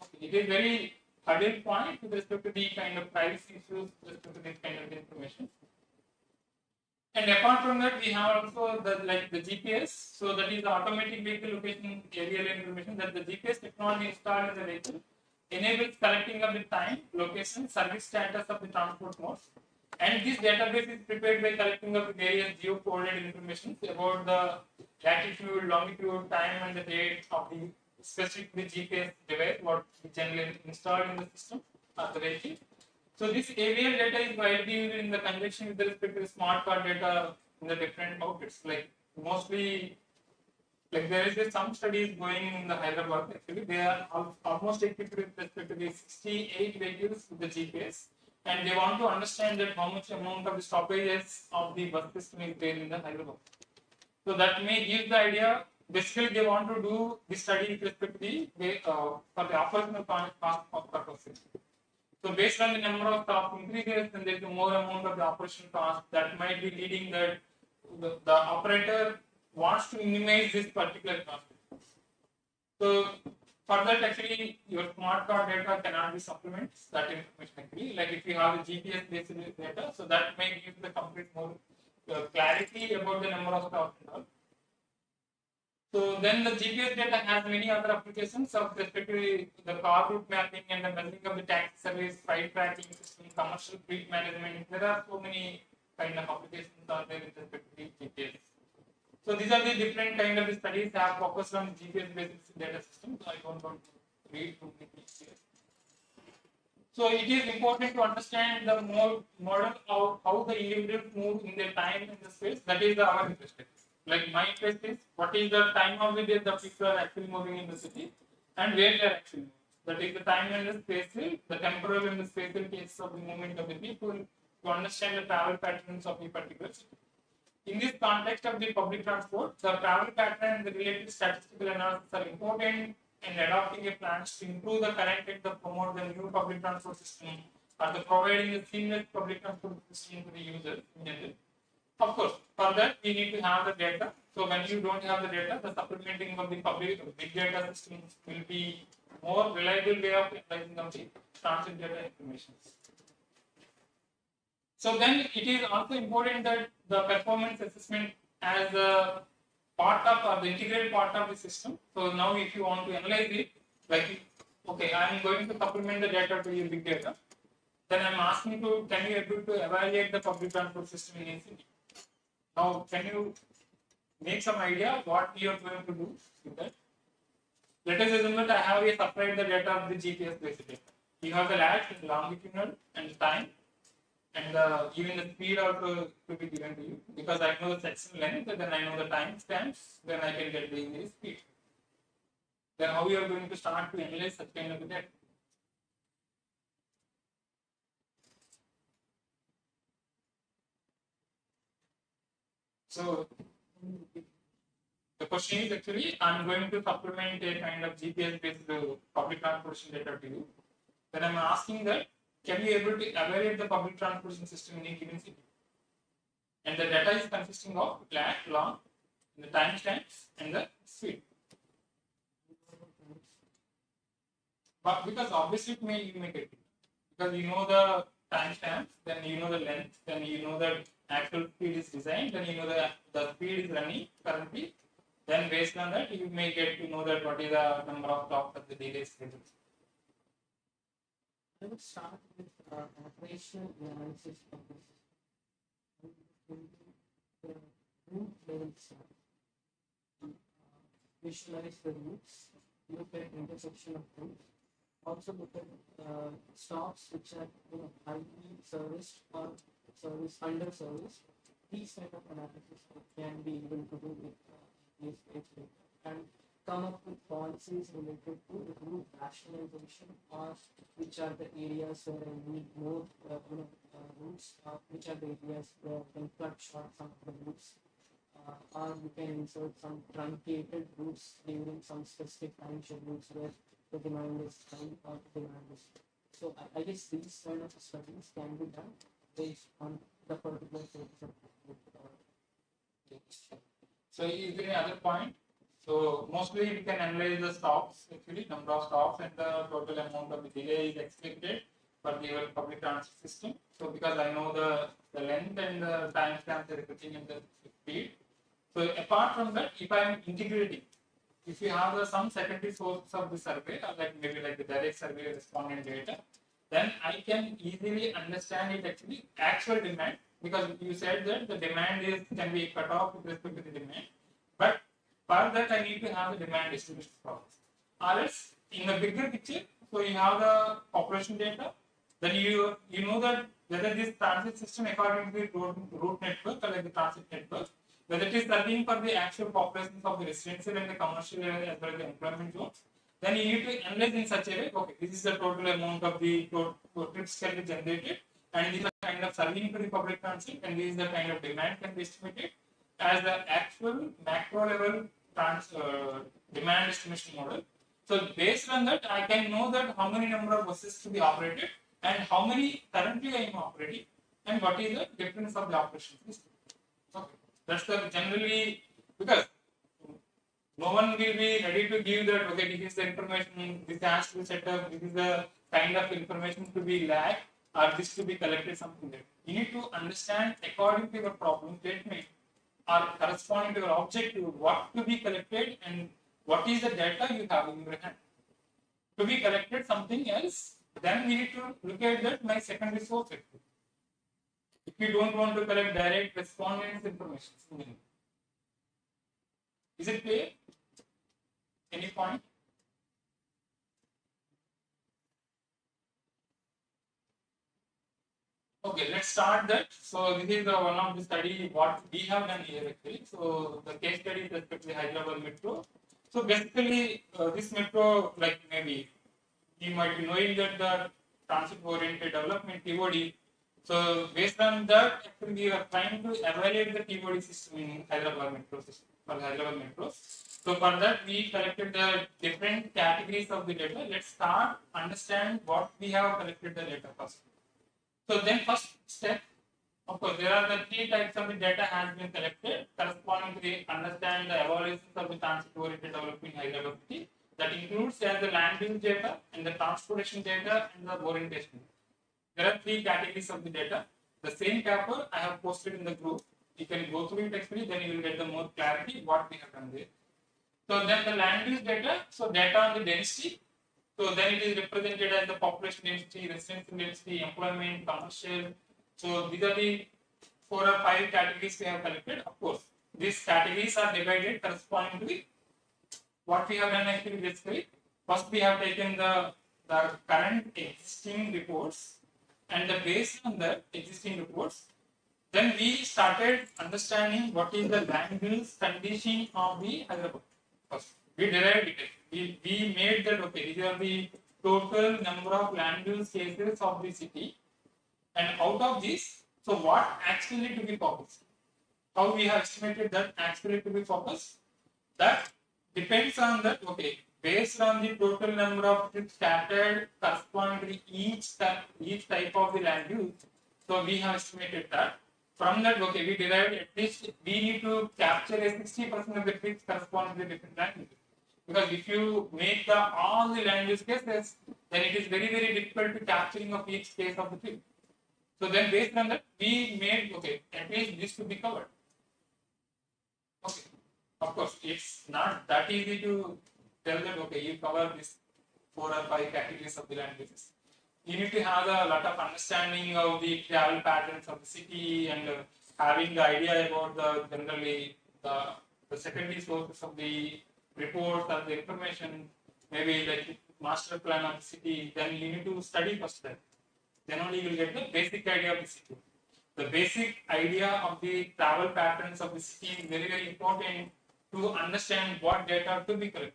Okay. It is very huddle point with respect to the kind of privacy issues with respect to this kind of information. And apart from that, we have also the GPS. So that is the automatic vehicle location aerial information, that the GPS technology installed in the vehicle enables collecting of the time, location, service status of the transport modes. And this database is prepared by collecting of various geocoded information about the latitude, longitude, time, and the date of the specific GPS device what we generally installed in the system or the vehicle. So this AVL data is widely used in the conjunction with respect to the smart card data in the different outfits. Like mostly, like there is some studies going in the Hyderabad. Actually, they are almost equipped with respect to the 68 vehicles with the GPS, and they want to understand that how much amount of the stoppages of the bus system is there in the Hyderabad. So that may give the idea. Basically, they want to do this study with respect to the for the operational cost purposes. So based on the number of stops increases, then there is more amount of the operational cost that might be leading that the operator wants to minimize this particular cost. So for that actually your smart card data cannot be supplements that information actually. Like if you have the GPS based data, so that may give the complete more clarity about the number of stops and all. So then the GPS data has many other applications of respect to the car route mapping and the measuring of the taxi service, freight tracking system, commercial fleet management. There are so many kind of applications are there with respect to the GPS. So these are the different kind of studies that have focused on GPS based data systems. So I don't want to read too many here. So it is important to understand the model of how the individuals move in their time and the space. That is our interest. Like my interest is what is the time of the day the people are actually moving in the city and where they are actually moving. That is the time and the spatial, the temporal and the spatial cases of the movement of the people to understand the travel patterns of the particular city. In this context of the public transport, the travel pattern and the related statistical analysis are important, and adopting a plan to improve the current and the promote the new public transport system or the providing a seamless public transport system to the user in general. Of course, for that we need to have the data. So when you don't have the data, the supplementing of the public big data systems will be more reliable way of analyzing of the transit data information. So then it is also important that the performance assessment as part of or the integrated part of the system. So now if you want to analyze it, like okay, I am going to supplement the data to your big data. Then I'm asking to, can you able to evaluate the public transport system in a city? Now, can you make some idea what you are going to do with that? Let us assume that I have supplied the data of the GPS based data. You have the lat, longitudinal, and time, and even the speed also to be given to you. Because I know the section length, then I know the time stamps, then I can get the speed. Then how you are going to start to analyze such kind of data? So the question is actually, I'm going to supplement a kind of GPS-based public transportation data to you. Then I'm asking that, can you able to evaluate the public transportation system in a given city? And the data is consisting of lat, long, the timestamps, and the speed. But because obviously you may get it. Because you know the timestamps, then you know the length, then you know the actual speed is designed, then you know the speed is running currently. Then based on that, you may get to know that what is the number of clocks of the delay schedule. I would start with operational analysis of this. The route level stuff. Visualize the routes, look at intersection of routes, also look at stops which are highly serviced or under serviced. These type of analysis can be able to do with these data and come up with policies related to route rationalization or which are the areas where I need more routes, which are the areas where I can cut short some of the routes. Or you can insert some truncated routes during some specific time schedules where the demand is high or the demand is low. So I guess these kind of studies can be done based on the particular source of So is there any other point? So mostly we can analyze the stops, actually number of stops and the total amount of the delay is expected for the public transit system. So because I know the length and the timestamp, everything and the speed. So apart from that, if I am integrating, if you have some secondary source of the survey, or like maybe like the direct survey respondent data, then I can easily understand it actually actual demand, because you said that the demand can be cut off with respect to the demand, but for that I need to have the demand distribution process. Or else in the bigger picture, so you have the population data, then you know that whether this transit system according to the route network or like the transit network, whether it is serving for the actual populations of the residential and the commercial area as well as the employment zones, then you need to analyze in such a way, okay, this is the total amount of the trips can be generated, and this is the kind of serving to the public transit, and this is the kind of demand can be estimated as the actual macro level demand estimation model. So based on that, I can know that how many number of buses to be operated and how many currently I am operating, and what is the difference of the operation system. Okay. That's the generally, because no one will be ready to give that, okay, this is the information, this has to be set up, this is the kind of information to be lagged or this to be collected, something like that. You need to understand according to your problem statement or corresponding to your objective what to be collected and what is the data you have in your hand. To be collected something else, then we need to look at that my secondary source. If you don't want to collect direct respondents information. Is it clear? Any point? Okay, let's start that. So this is one of the study what we have done here actually. So the case study is respect to the Hyderabad Metro. So basically this metro, like maybe you might be knowing that the transit oriented development TOD. So based on that, actually we are trying to evaluate the TOD system in Hyderabad Metro system for Hyderabad Metro. So for that we collected the different categories of the data. Let's start understand what we have collected the data first. So then first step, of course, there are the three types of the data has been collected corresponding to the understand the evaluations of the transit oriented development in Hyderabad city. That includes as the land use data and the transportation data and the orientation. There are three categories of the data. The same paper I have posted in the group. You can go through it actually, then you will get the more clarity what we have done there. So then the land use data, so data on the density. So then it is represented as the population density, residential density, employment, commercial. So these are the 4 or 5 categories we have collected. Of course, these categories are divided corresponding to the, what we have done actually basically. First we have taken the current existing reports, and based on the existing reports, then we started understanding what is the land use condition of the Hyderabad. First, we derived it. We made that, okay, these are the total number of land use cases of the city, and out of this, so what actually to be focused? How we have estimated that actually to be focused? That depends on that, okay, based on the total number of trips scattered corresponding to each type of the land use. So we have estimated that. From that, okay, we derived at least we need to capture a 60% of the trips corresponding to the different land uses. Because if you make all the land use cases, then it is very, very difficult to capturing of each case of the trip. So then based on that, we made, okay, at least this to be covered. Okay. Of course, it's not that easy to tell that, okay, you cover this 4 or 5 categories of the land uses. You need to have a lot of understanding of the travel patterns of the city, and having the idea about the generally the secondary sources of the reports or the information, maybe like master plan of the city. Then you need to study first that. Then only you will get the basic idea of the city. The basic idea of the travel patterns of the city is very, very important to understand what data to be collected.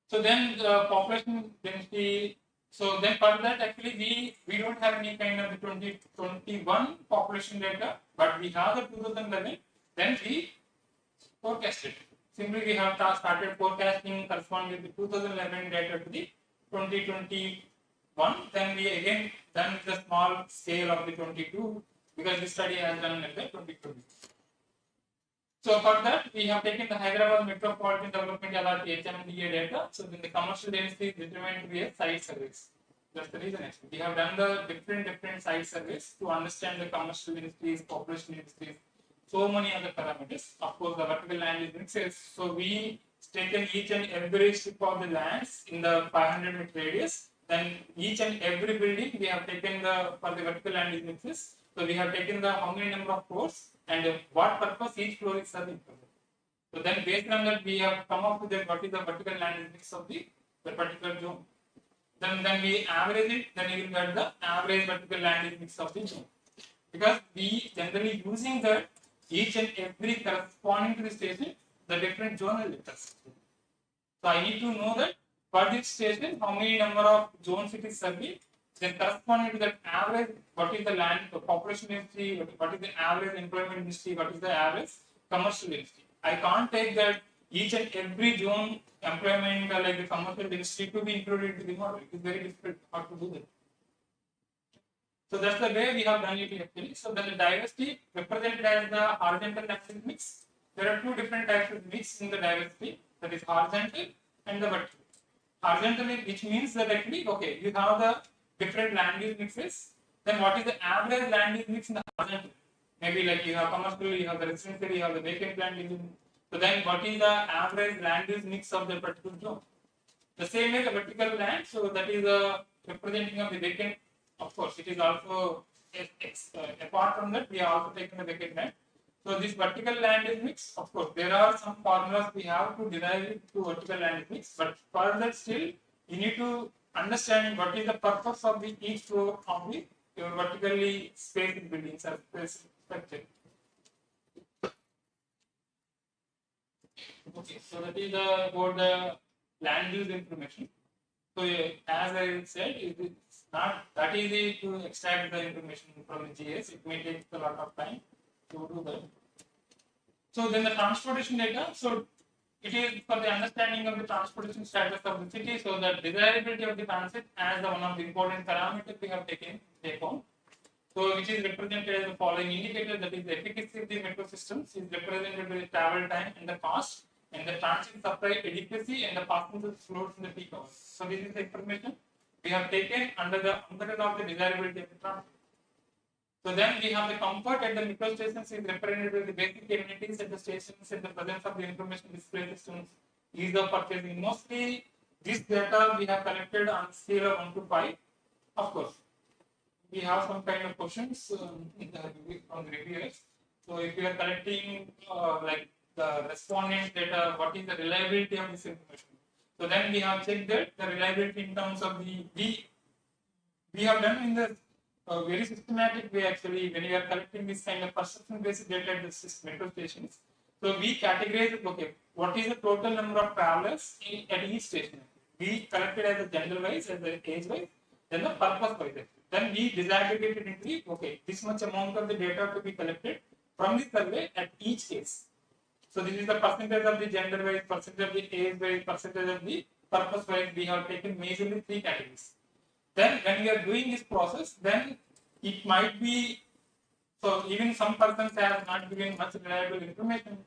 So then the population density. So then for that actually we don't have any kind of the 2021 population data, but we have the 2011. Then we forecasted. Simply we have started forecasting corresponding with the 2011 data to the 2021. Then we again done the small scale of the 22, because this study has done at the 2020. So for that, we have taken the Hyderabad Metropolitan Development Authority HMDA data. So then the commercial density is determined to be a site surveys. That's the reason actually. We have done the different site surveys to understand the commercial densities, population densities, so many other parameters. Of course, the vertical land is mixes. So we taken each and every strip of the lands in the 500-meter radius. Then each and every building we have taken for the vertical land is mixes. So we have taken how many number of floors and what purpose each floor is serving. So then based on that we have come up with what is the vertical land mix of the particular zone. Then we average it, then you will get the average vertical land mix of the zone. Because we generally using that each and every corresponding to the station, the different zonal letters. So I need to know that for this station, how many number of zones it is serving, then corresponding to that average, what is the land, the population density, what is the average employment density, what is the average commercial density. I can't take that each and every zone employment like the commercial density to be included into the model. It is very difficult how to do that. So that's the way we have done it actually. So then the diversity represented as the horizontal axis mix. There are 2 different types of mix in the diversity, that is horizontal and the vertical. Horizontally, which means that actually, okay, you have the different land use mixes. Then what is the average land use mix in the horizontal? Maybe like you have commercial, you have the residential, you have the vacant land use. So then what is the average land use mix of the particular zone? The same way the vertical land, so that is representing of the vacant. Of course, it is also apart from that, we have also taken the vacant land. So this vertical land is mix. Of course, there are some formulas we have to derive it to vertical land is mix, but for that still you need to understand what is the purpose of the each floor of the your vertically spaced buildings or space structure. Okay, so that is about the land use information. So as I said, it's not that easy to extract the information from the GS. It may take a lot of time to do that. So then the transportation data. So it is for the understanding of the transportation status of the city. So the desirability of the transit as one of the important parameters we have take home. So which is represented as the following indicator, that is the efficacy of the metro systems is represented by the travel time and the cost, and the transit supply adequacy and the passenger flows in the peak hours. So this is the information we have taken under the umbrella of the desirability of the transit. So then we have the comfort at the micro stations is represented with the basic amenities at the stations in the presence of the information display systems, ease of purchasing. Mostly this data we have collected on scale of 1 to 5. Of course, we have some kind of questions from the reviewers. So if we are collecting like the respondent data, what is the reliability of this information? So then we have checked that the reliability in terms of we have done in the very systematic way actually when we are collecting this kind of perception based data at the metro stations. So we categorize it, okay, what is the total number of travelers at each station? We collected as a gender wise, as the age wise, then the purpose wise. Then we disaggregated into okay, this much amount of the data to be collected from the survey at each case. So this is the percentage of the gender wise, percentage of the age wise, percentage of the purpose wise. We have taken majorly 3 categories. Then when we are doing this process, then it might be, so even some persons have not given much reliable information,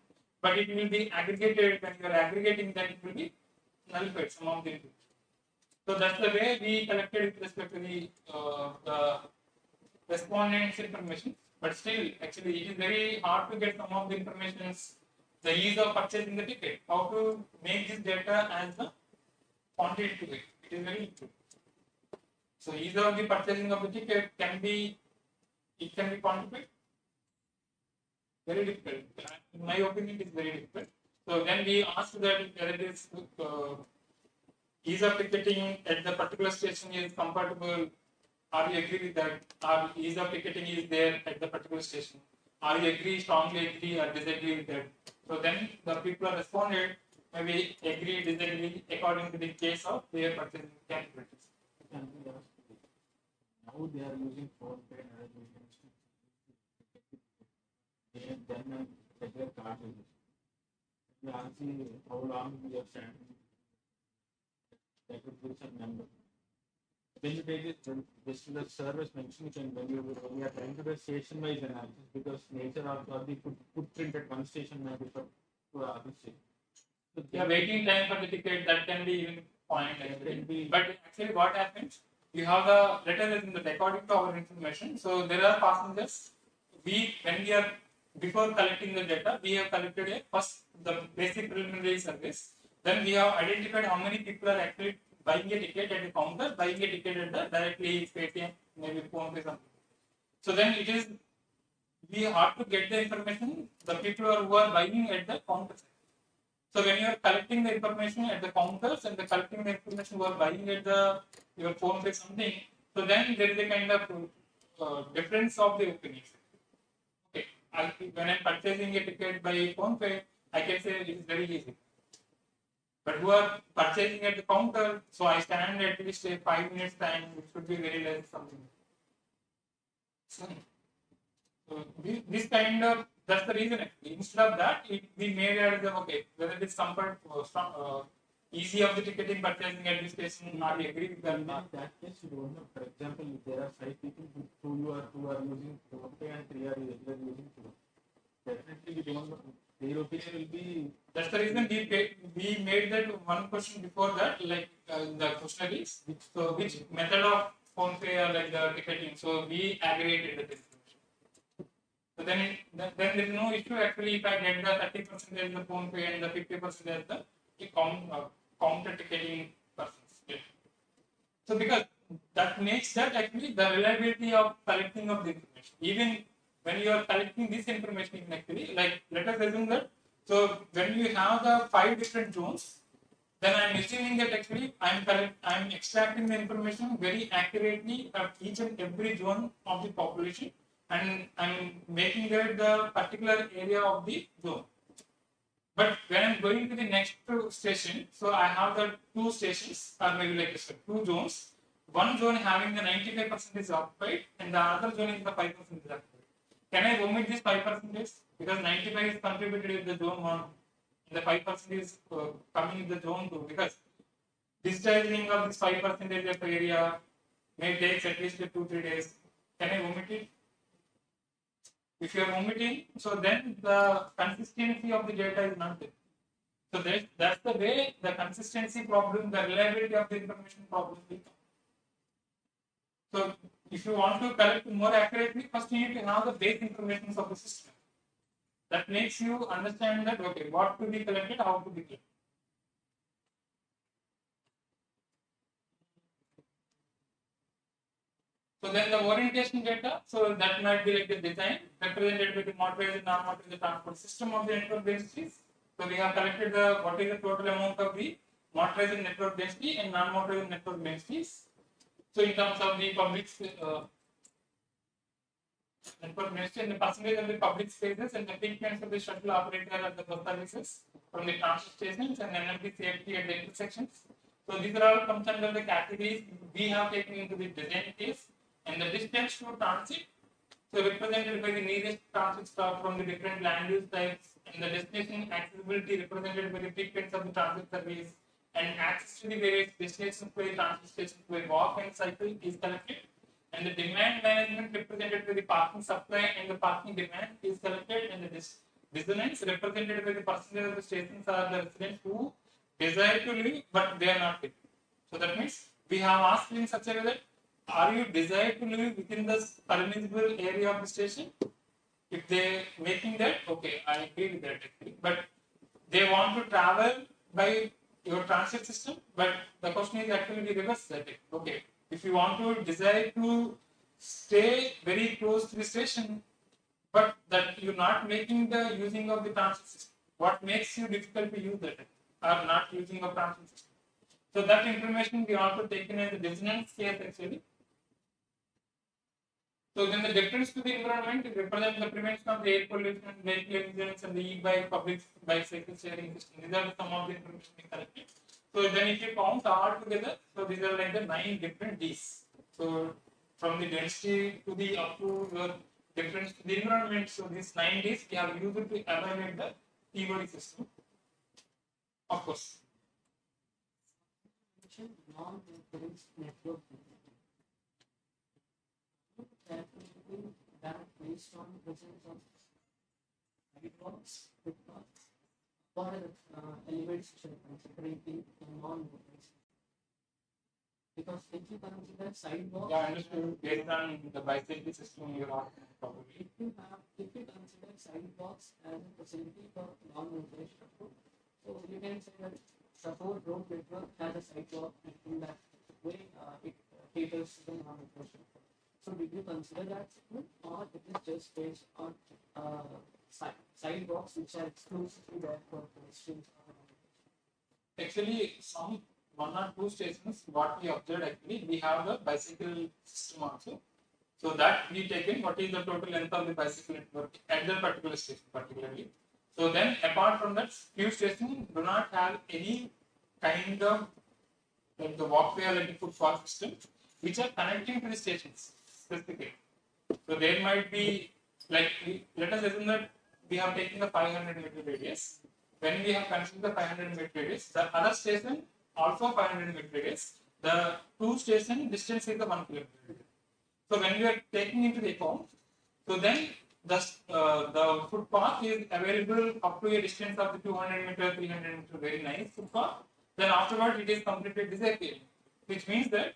but it will be aggregated. When you are aggregating, then it will be nullified some of the information. So that's the way we collected with respect to the respondents information. But still, actually, it is very hard to get some of the information. The ease of purchasing the ticket, how to make this data as the quantity to it. It is very important. So ease of the purchasing of the ticket can be quantified. Very difficult. In my opinion, it is very difficult. So then we asked that whether this ease of ticketing at the particular station is compatible. Are you agree with that? Or ease of ticketing is there at the particular station? Are you agree, strongly agree, or disagree with that? So then the people are responded, maybe agree, disagree, according to the case of their purchasing capabilities. Now they are using phone pay and other mediums and then regular card users. We ask how long we are standing. That would be some number. When you take it, this is the service mentioned, and when you are trying to do station wise analysis, because nature of the footprint at one station may differ to other station. So the waiting time for the ticket, that can be even point. But actually, what happens? You have the letter in the according to our information. So there are passengers. When we are before collecting the data, we have collected the basic preliminary service. Then we have identified how many people are actually buying a ticket at the counter, buying a ticket at the directly Paytm, maybe phone or something. So then it is we have to get the information the people who are buying at the counter. So when you are collecting the information at the counters and collecting the information who are buying at your phone pay something, so then there is a kind of difference of the opinions. Okay, when I'm purchasing a ticket by phone pay, I can say it is very easy. But who are purchasing at the counter, so I stand at least a 5 minutes time, it should be very less something. So this kind of, that's the reason actually. Instead of that, we made it as okay, whether it is comfort, easy of the ticketing purchasing at this station, are we agree with that? In that case, you don't know. For example, if there are 5 people who are using PhonePe and 3 are using Phone, definitely we don't know. Their opinion will be. That's the reason we made that one question before that, like the question is which method of phone pay or like the ticketing. So we aggregated the information. So then there is no issue actually if I get the 30% as the phone pay and the 50% as the counter ticketing persons. Yeah. So because that makes that actually the reliability of collecting of the information. Even when you are collecting this information actually, like let us assume that, so when you have the 5 different zones, then I am assuming that actually I am extracting the information very accurately of each and every zone of the population, and I am making that the particular area of the zone. But when I am going to the next station, so I have the 2 stations or maybe like 2 zones. One zone having the 95% is occupied and the other zone is the 5% is occupied. Can I omit this 5% because 95 is contributed in the zone 1 and the 5% is coming in the zone 2, because digitizing of this 5% of area may take at least 2-3 days. Can I omit it? If you are omitting, so then the consistency of the data is not there. So that's the way the consistency problem, the reliability of the information problem will come. So if if you want to collect more accurately, first you need to have the base information of the system. That makes you understand that, okay, what to be collected, how to be collected. So then the orientation data, so that might be like the design represented by the motorized and non-motorized transport system of the network densities. So we have collected the what is the total amount of the motorized network density and non-motorized network densities. So in terms of the public network density and the percentage of the public spaces and the frequency of the shuttle operator at the bus services from the transit stations and energy safety at the intersections. So these are all comes under the categories we have taken into the design case. And the distance to transit, so represented by the nearest transit stop from the different land use types, and the destination accessibility represented by the frequency of the transit service, and access to the various destinations by the transit stations by walk and cycle is collected, and the demand management represented by the parking supply and the parking demand is collected, and the dissonance represented by the percentage of the stations are the residents who desire to live but they are not living. So that means we have asked in such a way that are you desire to live within the permissible area of the station? If they making that, okay, I agree with that actually. But they want to travel by your transit system, but the question is actually the reverse that. Okay, if you want to desire to stay very close to the station, but that you're not making the using of the transit system, what makes you difficult to use that or not using of transit system? So that information we also taken as a dissonance case actually. So then the difference to the environment represents the prevention of the air pollution, vehicle emissions, and the e-bike public bicycle sharing system. These are some of the information we collected. So then if you count all together, so these are like the 9 different Ds. So from the density to the up to the difference to the environment, so these 9 Ds we have used to evaluate the TOD system. Of course. Non-reference network that based on presence of sidewalks, footpaths, or elevated structure considering the non-motorized. Because if you consider sidewalks, Yeah, I understood. Based on the bicycle system, you're asking probably. if you consider sidewalks as a facility for non-motorized transport, so you can say that suppose road network has a sidewalk and in that way it caters to the non-motorized transport. So did you consider that segment, or it is just based on sidewalks which are exclusively there for pedestrians? Actually, some 1 or 2 stations, what we observed actually, we have the bicycle system also. So that we taken what is the total length of the bicycle network at the particular station particularly. So then apart from that, few stations do not have any kind of like the walkway or like the footpath system which are connecting to the stations specifically. So there might be like let us assume that we have taken the 500-meter radius. When we have considered the 500-meter radius, the other station also 500-meter radius. The 2 station distance is the 1 kilometer. So when we are taking into the account, so then the footpath is available up to a distance of the 200 meter, 300 meter, very nice footpath. Then afterwards it is completely disappearing, which means that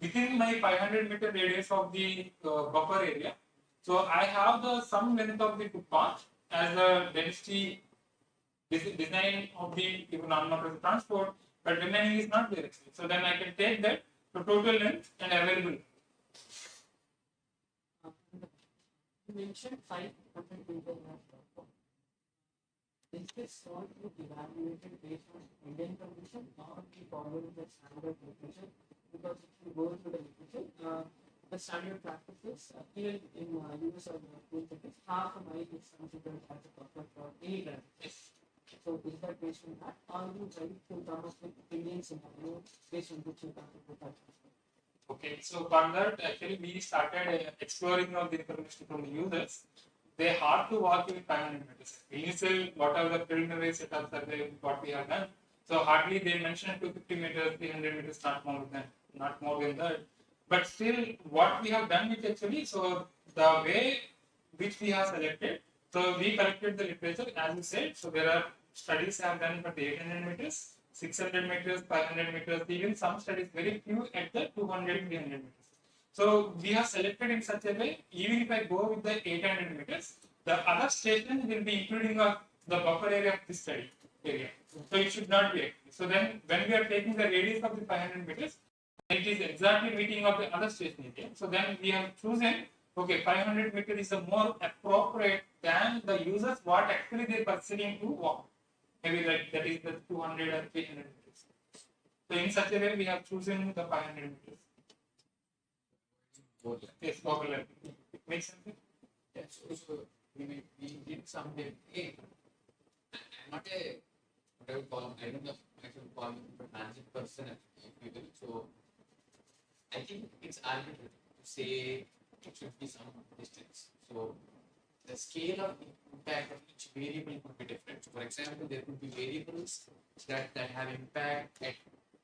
within my 500-meter radius of the buffer area, so I have the some length of the footpath as a density design of the non-motorized transport, but remaining is not there actually. So then I can take that to total length and available. You mentioned 500 meters. Is this sort of evaluated based on Indian condition or we follow the standard literature? Because if you go into the literature, the standard practices here in US or Europe, half a mile is considered as a buffer for any driver. So is that based on that, or you try to come up with Indian scenario based on which you come up with that? Okay, so for that actually we started exploring of the information from the users. They hard to walk with 500 meters. Initial, whatever the preliminary setups are there, what we have done. So hardly they mentioned 250 meters, 300 meters, not more than that. But still, what we have done is actually, so the way which we have selected, so we collected the literature as you said. So there are studies have done for the 800 meters, 600 meters, 500 meters, even some studies very few at the 200, 300 meters. So we have selected in such a way, even if I go with the 800 meters, the other station will be including the buffer area of this study area. So it should not be active. So then when we are taking the radius of the 500 meters, it is exactly meeting of the other station area. So then we have chosen, okay, 500 meters is a more appropriate than the users what actually they are pursuing to walk. Maybe like that is the 200 or 300 meters. So in such a way, we have chosen the 500 meters. Yes, overlap. It makes sense? Yes, so we did some hey, I'm not a what I would call, I don't know if I should call him a transit person if you will. So I think it's arbitrary to say it should be some distance. So the scale of impact of each variable could be different. So for example, there could be variables that have impact at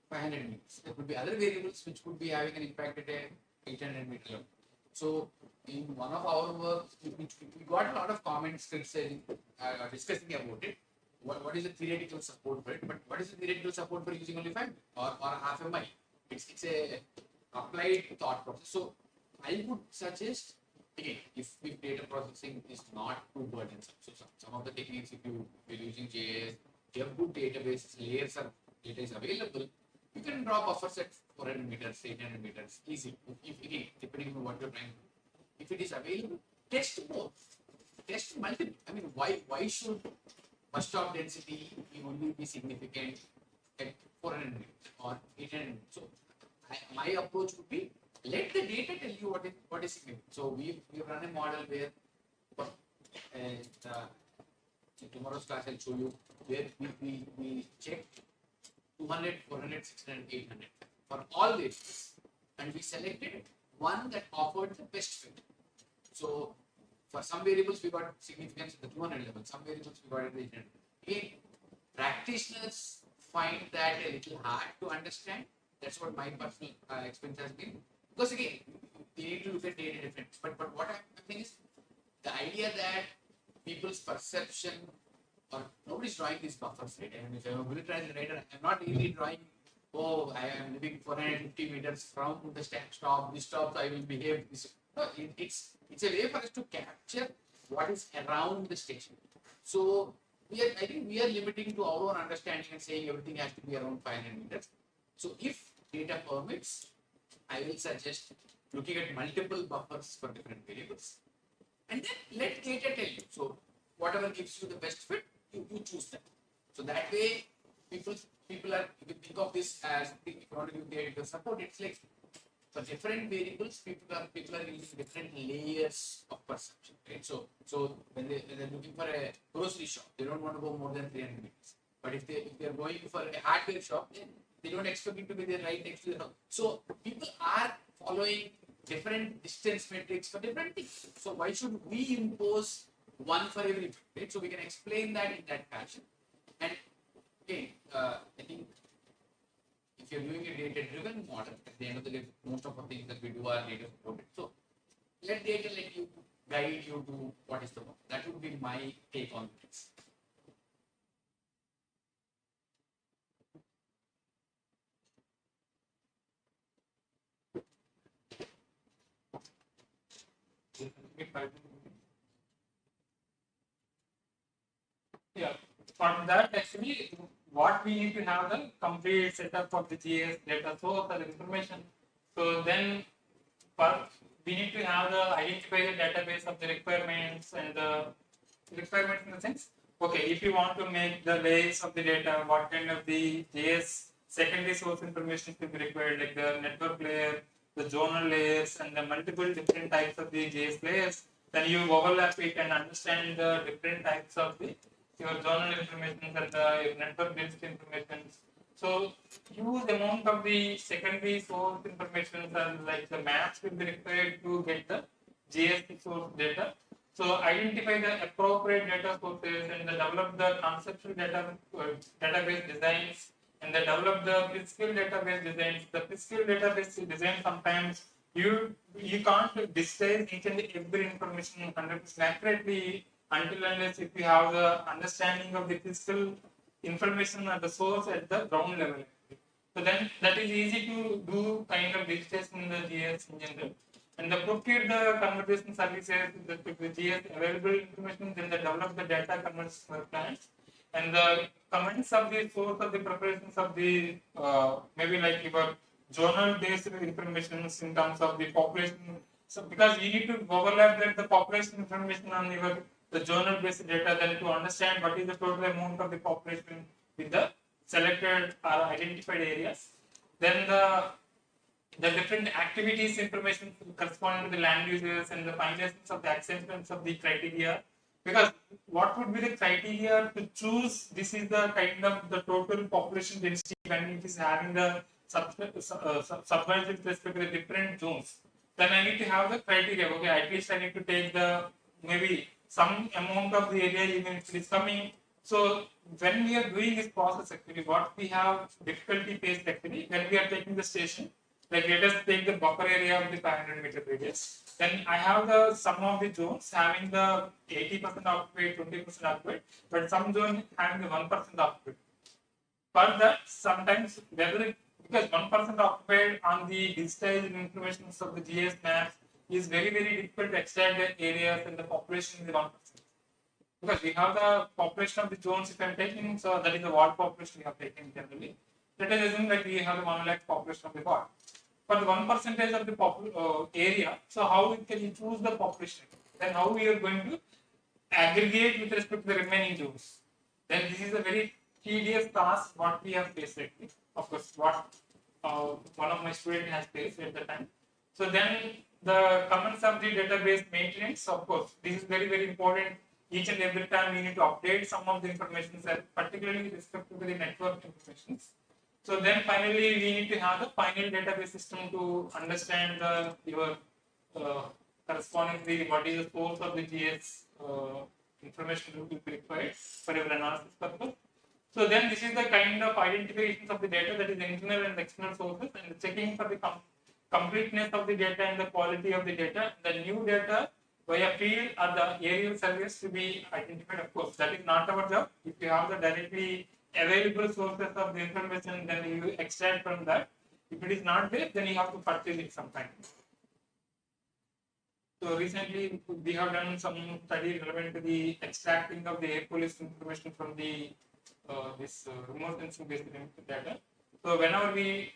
500 meters. There could be other variables which could be having an impact at a 800 meter level. So in one of our works, we got a lot of comments criticizing, discussing about it. What is the theoretical support for it? But what is the theoretical support for using only 5 or half a mile? It's a applied thought process. So I would suggest, again, if data processing is not too burdensome. So some of the techniques, if you're using JS, you have good databases, layers of data is available, you can draw buffers at 400 meters, 800 meters, easy. If again, depending on what you're trying to do. If it is available, test more. Test multiple. I mean, why should bus stop density only be significant at 400 meters or 800 meters? So my approach would be, let the data tell you what is significant. So we've run a model where in tomorrow's class I'll show you where we checked 200, 400, 600, 800 for all variables, and we selected one that offered the best fit. So for some variables we got significance at the 200 level, some variables we got at the 800. Again, practitioners find that a little hard to understand. That's what my personal experience has been. Because again, you need to look at data difference. But what I'm thinking is the idea that people's perception, or nobody's drawing these buffers, right? And if I'm a good translator, I'm not really drawing, oh, I am living 450 meters from the stop, this stop, so I will behave this. No, it's a way for us to capture what is around the station. So I think we are limiting to our own understanding and saying everything has to be around 500 meters. So if data permits, I will suggest looking at multiple buffers for different variables, and then let data tell you. So whatever gives you the best fit, you choose that. So that way, people are, you can think of this as, if you want to give data support, it's like for different variables, people are using different layers of perception. Right? So when they're looking for a grocery shop, they don't want to go more than 300 meters. But if they're going for a hardware shop, then they don't expect it to be there right next to the house. So people are following different distance metrics for different things. So why should we impose one for every? Right? So we can explain that in that fashion. And again, I think if you're doing a data-driven model, at the end of the day, most of the things that we do are data-supported. So let data let you guide you to what is the model. That would be my take on this. Yeah, for that actually, what we need to have the complete setup of the GS data source or information. So then, we need to have the identify the database of the requirements and the requirements in the sense. Okay, if you want to make the layers of the data, what kind of the JS secondary source information will be required, like the network layer, the zonal layers, and the multiple different types of the JS layers. Then you overlap it and understand the different types of the your zonal information and the network density information. So huge amount of the secondary source information and like the maps will be required to get the JS source data. So identify the appropriate data sources and develop the conceptual database designs and develop the physical database designs. The physical database design sometimes you can't display each and every information 100% accurately until unless if you have the understanding of the physical information at the source at the ground level. So then that is easy to do kind of digitation in the GS GIS in general. And they procure the conversation services, the GIS available information, then they develop the data conversion plans. And the comments of the source of the preparations of the maybe like your journal based information in terms of the population. So because you need to overlap the population information on your the journal based data, then to understand what is the total amount of the population with the selected or identified areas. Then the different activities information corresponding to the land uses and the finalizations of the acceptance of the criteria. Because what would be the criteria to choose? This is the kind of the total population density when it is having the subdivision with respect to the different zones. Then I need to have the criteria. Okay, at least I need to take the maybe some amount of the area even if it is coming. So when we are doing this process, actually, what we have difficulty faced actually when we are taking the station. Like let us take the buffer area of the 500 meter radius. Then I have the some of the zones having the 80% occupied, 20% occupied, but some zone having the 1% occupied. For that, sometimes whether because 1% occupied on the digitized information of the GIS maps is very difficult to extract the areas and the population is the 1%. Because we have the population of the zones if I am taking, so that is the ward population we have taken generally. Let us assume that we have the 1 lakh population of the ward. For the 1% of the area, so how can you choose the population? Then how we are going to aggregate with respect to the remaining zones? Then this is a very tedious task what we have faced actually. Of course, what one of my students has faced at the time. So then the comments of the database maintenance, of course, this is very important. Each and every time we need to update some of the information, particularly with respect to the network information. So then finally we need to have the final database system to understand your corresponding what is the source of the GS information will be required for your analysis purpose. So then this is the kind of identifications of the data, that is internal and external sources, and the checking for the completeness of the data and the quality of the data. The new data via field or the aerial surveys to be identified. Of course, that is not our job. If you have the directly available sources of the information, then you extract from that. If it is not there, then you have to purchase it sometime. So recently we have done some study relevant to the extracting of the air pollution information from the this remote sensing based data. So whenever we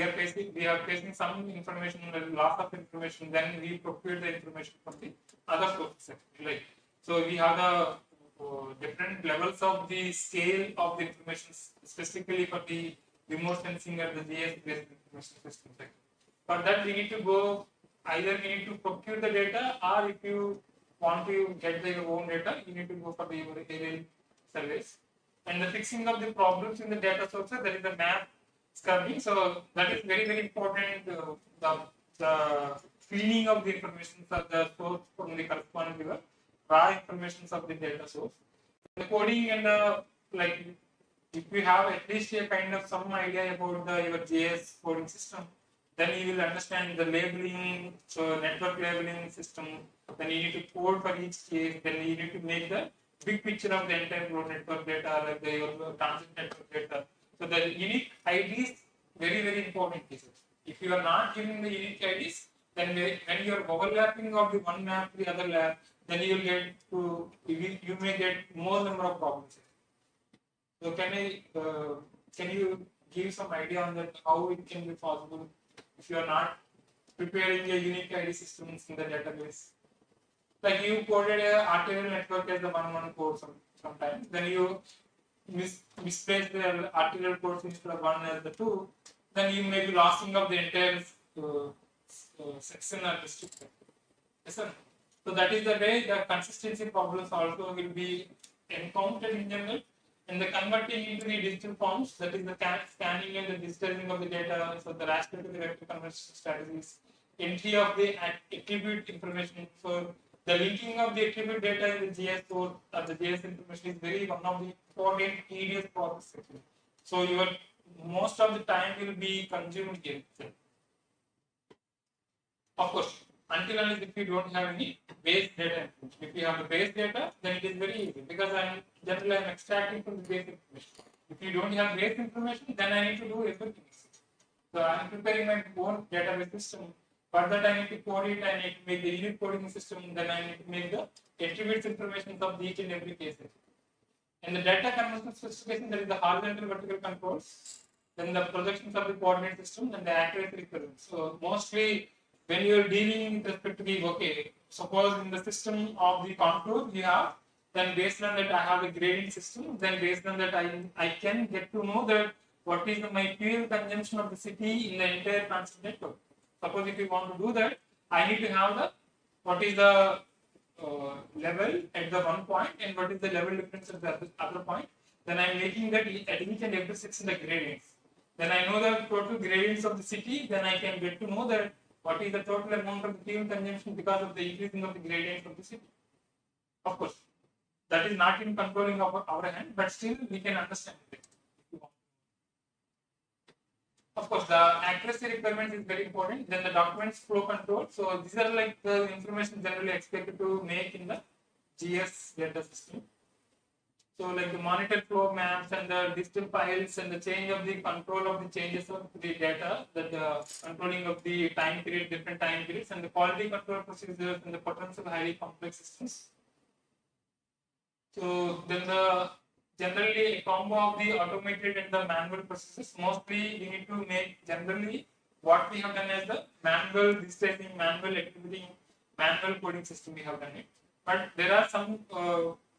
are facing some information, loss of information, then we procure the information from the other sources. Like so, we have the different levels of the scale of the information, specifically for the remote sensing or the GIS based information system. For that, we need to go either we need to procure the data, or if you want to get your own data, you need to go for the aerial surveys. And the fixing of the problems in the data sources, that is the map scrubbing. So that is very important. The cleaning of the information of the source from the corresponding raw information of the data source. The coding and like if you have at least a kind of some idea about your GIS coding system, then you will understand the labeling, so network labeling system. Then you need to code for each case. Then you need to make the big picture of the entire road network data, like your transit network data. So the unique IDs very important pieces. If you are not giving the unique IDs, then when you are overlapping of the one map to the other lab, then you will get to you may get more number of problems. So can you give some idea on that how it can be possible if you are not preparing a unique ID systems in the database? Like you coded a arterial network as the 1 code sometimes, then you misplace the arterial codes instead of 1 as the 2, then you may be losing of the entire section or district. Yes, sir. So that is the way the consistency problems also will be encountered in general. And the converting into the digital forms, that is the scanning and the digitizing of the data, so the raster to the vector conversion strategies, entry of the attribute information. So the linking of the attribute data in the GIS code or the GIS information is one of the important tedious process actually. So your most of the time will be consumed here. Of course, until unless if you don't have any base data information. If you have the base data, then it is very easy because I'm extracting from the base information. If you don't have base information, then I need to do everything. So I'm preparing my own database system. For that, I need to code it. I need to make the unit coding system. Then I need to make the attributes information of each and every case. In the data conversion specification, there is the horizontal vertical controls, then the projections of the coordinate system, and the accuracy requirements. So mostly when you are dealing with respect to the okay, suppose in the system of the contour you have, then based on that I have a gradient system. Then based on that I can get to know that what is my fuel consumption of the city in the entire transit network. Suppose if you want to do that, I need to have the what is the level at the one point and what is the level difference at the other point. Then I am making that at each and every section the gradients. Then I know the total gradients of the city. Then I can get to know that what is the total amount of the fuel consumption because of the increasing of the gradients of the city. Of course, that is not in controlling our hand, but still we can understand it. Of course, the accuracy requirement is very important. Then the documents flow control. So these are like the information generally expected to make in the GS data system. So like the monitor flow maps and the digital files and the change of the control of the changes of the data, the controlling of the time period, different time periods, and the quality control procedures and the potential highly complex systems. So then the generally a combo of the automated and the manual processes. Mostly we need to make generally what we have done as the manual digitizing, manual activity, manual coding system we have done it. But there are some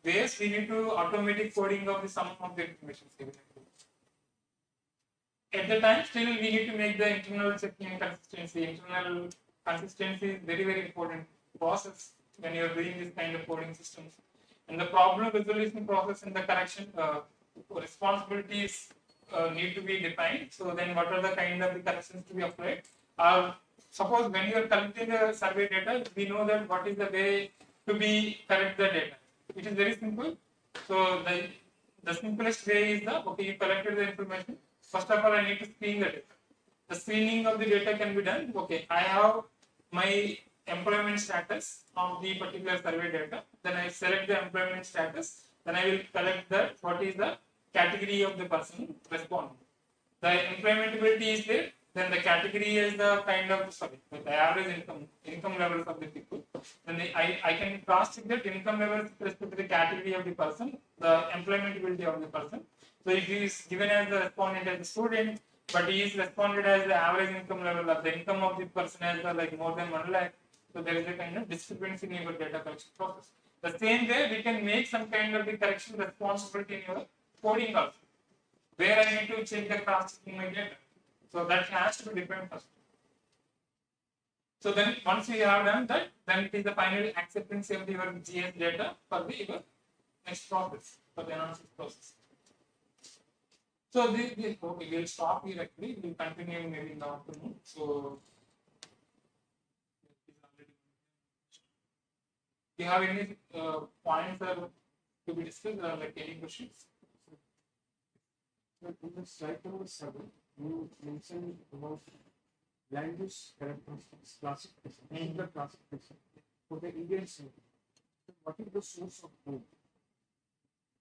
ways we need to automatic coding of the sum of the information. At the time, still we need to make the internal checking consistency. Internal consistency is very, very important process when you are doing this kind of coding systems. And the problem resolution process and the correction responsibilities need to be defined. So then what are the kind of the corrections to be applied? Suppose when you are collecting the survey data, we know that what is the way to be correct the data. It is very simple. So the simplest way is the, okay, you collected the information. First of all, I need to screen the data. The screening of the data can be done. Okay, I have my employment status of the particular survey data. Then I select the employment status. Then I will collect that what is the category of the person responding. The employmentability is there. Then the category is the kind of the average income levels of the people. Then I can cross check that income levels with respect to the category of the person, the employmentability of the person. So if he is given as the respondent as a student, but he is responded as the average income level of the income of the person as the, like more than 1 lakh. So there is a kind of discrepancy in your data collection process. The same way we can make some kind of the correction responsibility in your coding also, where I need to check the cross checking my data. So that has to be defined first. So then once we have done that, then it is the final acceptance of your GS data for the your next process, for the analysis process. So okay, we'll stop here actually. We'll continue maybe in the afternoon. So do you have any points to be discussed or like any questions? In the slide number 7, you mentioned about land use characteristics, classification, the classification for the Indian state. What is the source of code?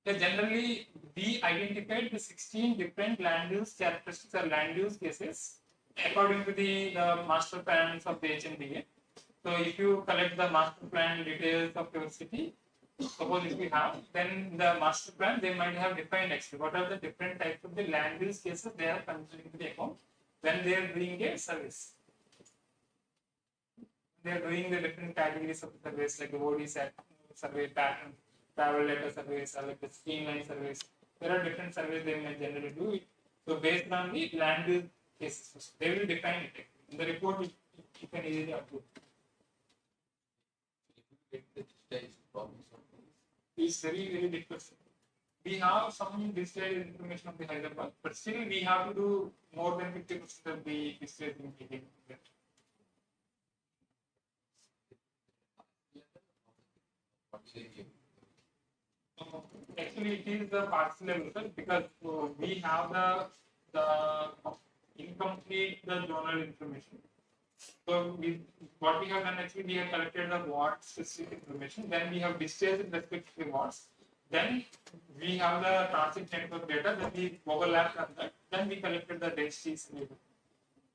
Generally, we identified the 16 different land use characteristics or land use cases according to the master plans of the HMDA. So if you collect the master plan details of your city, suppose if you have, then the master plan, they might have defined actually what are the different types of the land use cases they are considering to the account when they are doing a service. They are doing the different categories of the surveys like the OD survey pattern, travel letter surveys, or like the streamline surveys. There are different surveys they may generally do it. So based on the land use cases, they will define it. In the report, you can easily upload. It's very, very difficult. We have some digitalized information of the Hyderabad, but still we have to do more than 50% of the digitalized information. Actually, it is the partial level, sir, because we have the incomplete the zonal information. So what we have done actually, we have collected the ward specific information. Then we have digitized in respect to the wards. Then we have the transit network data. Then we overlapped on that. Then we collected the densities.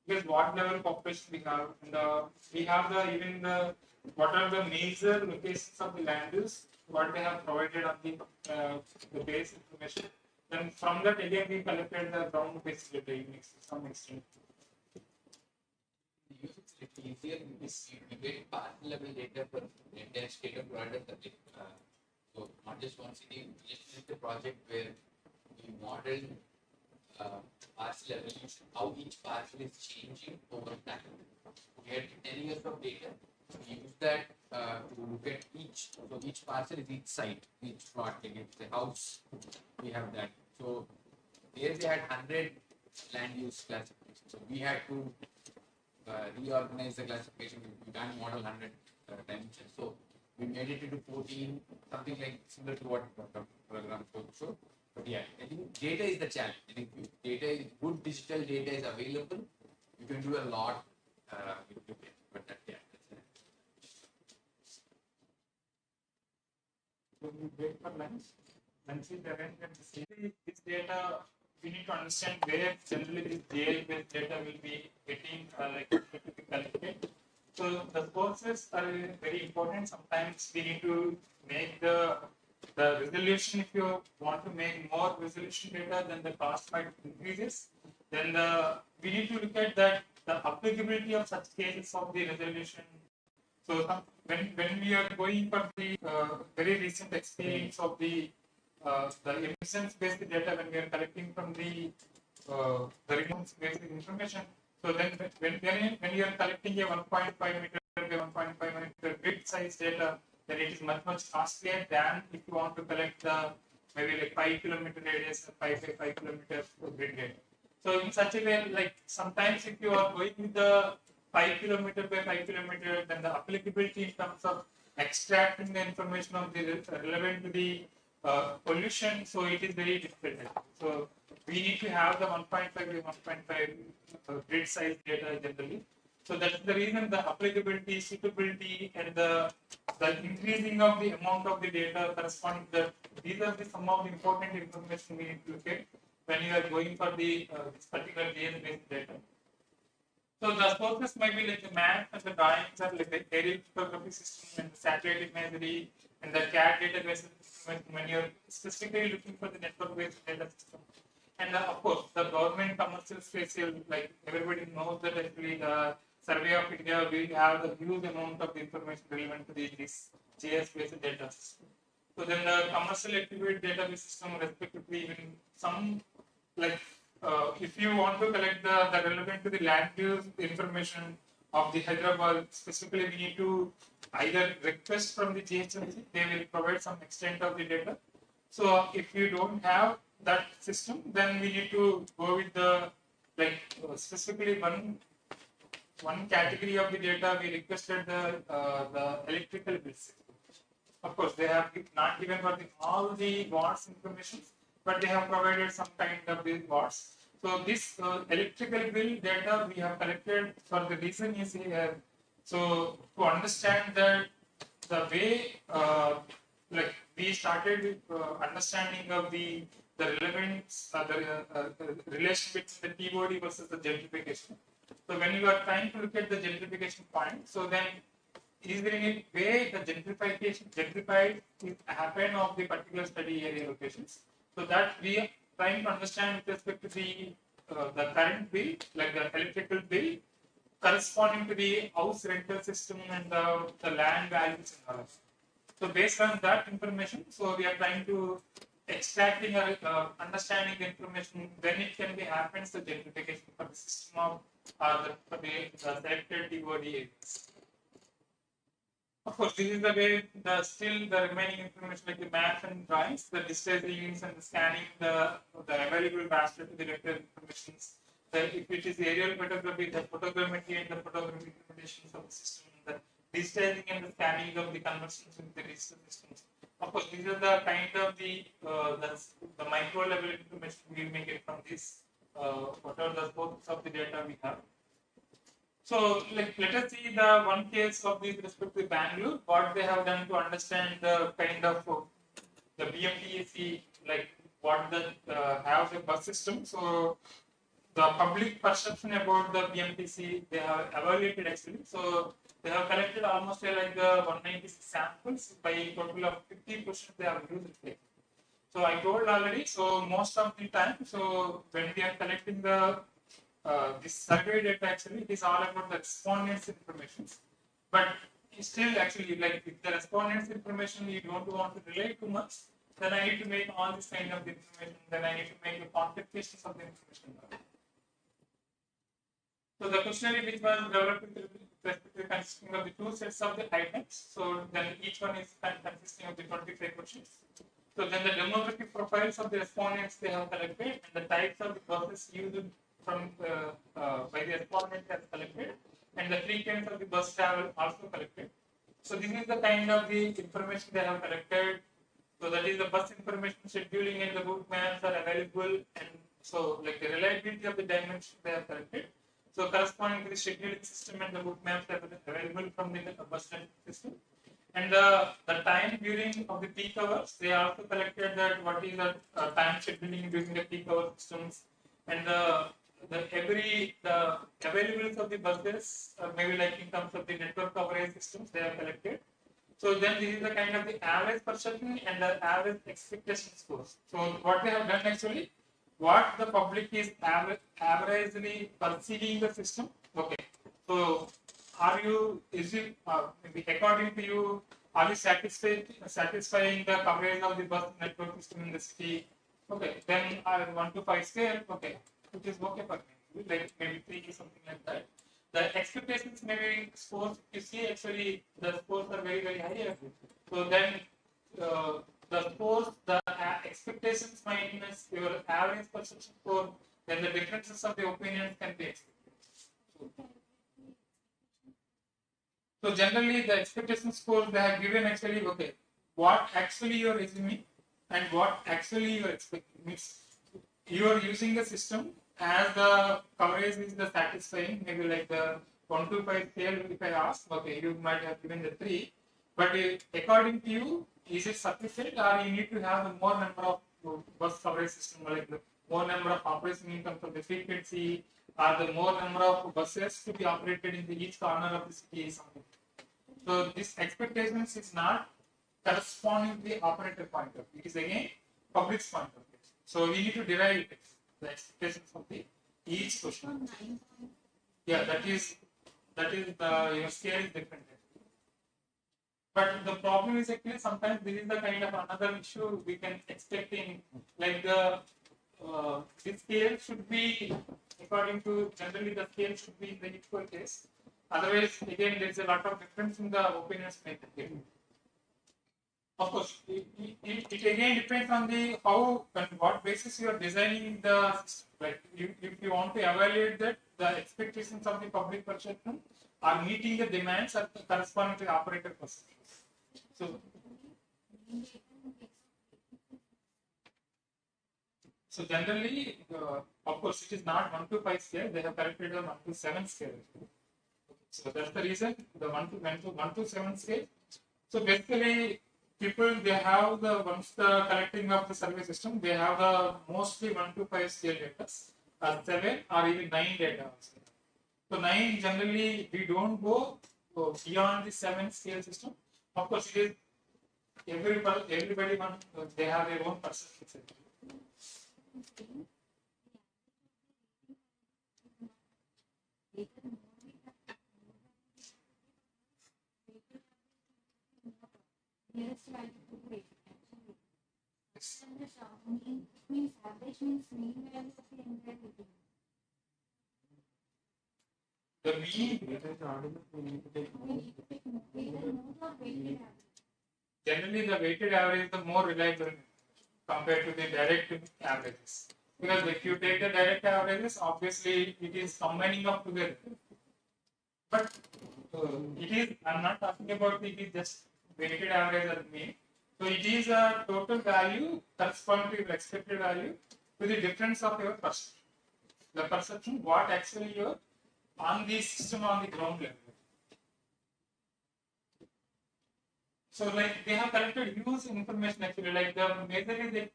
because what level population we have, and we have the even the what are the major locations of the land use, what they have provided on the base information. Then from that again we collected the ground based data to some extent. Use it's a little easier because you get part level data for entire state of Florida. So not just one city, we just did the project where we modeled parcel evolution, how each parcel is changing over time. We had 10 years of data. We used that to look at each. So each parcel is each site, each plot, like it's a house. We have that. So there we had 100 land use classifications. So we had to reorganize the classification. We can't model 100 dimensions. So we made it into 14, something like similar to what program show. But yeah, I think data is the challenge. I think good digital data is available. You can do a lot with it. But that, yeah, So we wait for lunch. Lunch is arranged and see this data. We need to understand where generally this GL based data will be getting collected. So the sources are very important. Sometimes we need to make the resolution. If you want to make more resolution data, then the cost might increases. Then we need to look at the applicability of such cases of the resolution. So when we are going for the very recent experience of the emissions based data, when we are collecting from the emissions based information, so then when you are collecting a 1.5 meter by 1.5 meter grid size data, then it is much costlier than if you want to collect the maybe like 5 kilometer radius, 5 by 5 kilometers grid data. So in such a way, like sometimes if you are going with the 5 kilometer by 5 kilometer, then the applicability in terms of extracting the information of the relevant to the pollution, so it is very difficult. So we need to have the 1.5 by 1.5 grid size data generally. So that's the reason the applicability, suitability, and the increasing of the amount of the data corresponding to that. These are some of the important information we need to look at when you are going for the this particular GS based data. So the sources might be like the map and the drawings are like the aerial photography system and the satellite imagery and the CAD database when you're specifically looking for the network based data system. And of course, the government commercial spatial, like everybody knows that actually the Survey of India will have the huge amount of information relevant to this GS based data system. So then the commercial activity database system respectively even some like if you want to collect the relevant to the land use information of the Hyderabad, specifically we need to either request from the GHMC, they will provide some extent of the data. So if you don't have that system, then we need to go with the specifically one category of the data. We requested the electrical bills. Of course, they have not given for all the watts information, but they have provided some kind of the watts. So this electrical bill data we have collected for the reason is here. So to understand that the way we started with understanding of the relevance, the relation between the TOD versus the gentrification. So when you are trying to look at the gentrification point, so then is there any way the gentrified is happen of the particular study area locations? So that we are trying to understand with respect to the current bill, like the electrical bill, corresponding to the house rental system and the land values and all. So based on that information, so we are trying to extracting or understanding the information when it can be happens the gentrification for the system of for the selected TOD areas. Of course, this is the way still the remaining information like the maps and drawings, the digitizing and the scanning, the available raster to the vector informations. If it is aerial photography, the photogrammetry and the photographic implementations of the system, the digitizing and the scanning of the conversions in the digital systems. Of course, these are the kind of the micro level information we may get from this. What are the sources of the data we have? So, let us see the one case of this respect to Bangalore, what they have done to understand the kind of the BMTAC, like what the have the bus system. So, the public perception about the BMTC, they have evaluated actually. So they have collected almost like 196 samples by a total of 50 questions they have used it. So I told already, so most of the time, so when we are collecting the this survey data actually, it is all about the respondents information. But still actually, like if the respondents information you don't want to relate too much, then I need to make all this kind of information, then I need to make the quantifications of the information. So the questionnaire which was developed consisting of the two sets of the items. So then each one is consisting of the 25 questions. So then the demographic profiles of the respondents they have collected and the types of the buses used from by the respondents have collected and the frequency of the bus travel also collected. So this is the kind of the information they have collected. So that is the bus information scheduling and the route maps are available, and so like the reliability of the dimension they have collected. So corresponding to the scheduling system and the route maps are available from the bus system. And the time during of the peak hours, they also collected that what is the time scheduling during the peak hour systems, and the availability of the buses, maybe like in terms of the network coverage systems, they are collected. So then this is the kind of the average perception and the average expectation scores. So what they have done actually, what the public is averagely perceiving the system. Okay, so is it maybe according to you, are you satisfying the coverage of the bus network system in the city? Okay, then 1 to 5 scale, okay, which is okay for me, like maybe 3 or something like that. The expectations maybe scores, you see actually the scores are very, very high. So then the scores, the expectations minus your average perception score, then the differences of the opinions can be expected. So generally the expectation scores they have given actually, okay, what actually you are assuming and what actually you are expecting. You are using the system as the coverage is the satisfying, maybe like the 1 to 5 scale. If I ask, okay, you might have given the 3, but according to you, is it sufficient or you need to have a more number of bus coverage system, like the more number of operation in terms of the frequency or the more number of buses to be operated in each corner of the city is something. So this expectations is not corresponding to the operator point of view. It is again public's point of view. So we need to derive the expectations of the each question. Yeah, that is the your scale is different. But the problem is actually sometimes this is the kind of another issue we can expect in like the this scale should be according to generally the scale should be in the equal case. Otherwise, again, there is a lot of difference in the opinions made. Of course, it again depends on the how and what basis you are designing the system. Like if you want to evaluate that the expectations of the public perception are meeting the demands at the corresponding to the operator perception. So generally, of course, it is not 1 to 5 scale. They have calculated a 1 to 7 scale. So that's the reason the 1 to 7 scale. So basically, people they have the once the collecting of the survey system, they have the mostly 1 to 5 scale data, 7 or even 9 data also. So 9 generally we don't go beyond the 7 scale system. Of course, it is everybody they have their own perception. Nearest value to weight actually. And the means average means mean value of the entire weighting. The mean We need to take weighted mode or weighted average. generally the weighted average is the more reliable compared to the direct averages. Because if you take the direct averages, obviously it is combining up together. But it is, I'm not talking about it is just weighted average or mean. So it is a total value corresponding to your expected value to the difference of your perception. The perception, what actually you are on the system on the ground level. So like they have collected huge information actually, like the majorly they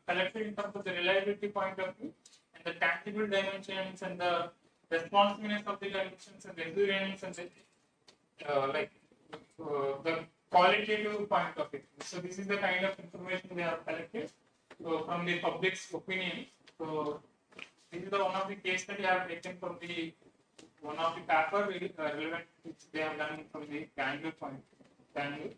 collected in terms of the reliability point of view and the tangible dimensions and the responsiveness of the dimensions and the endurance and the qualitative point of it. So this is the kind of information they have collected from the public's opinion. So this is the one of the case study I have taken from the one of the paper relevant which they have done from the Bangalore point. Bangalore.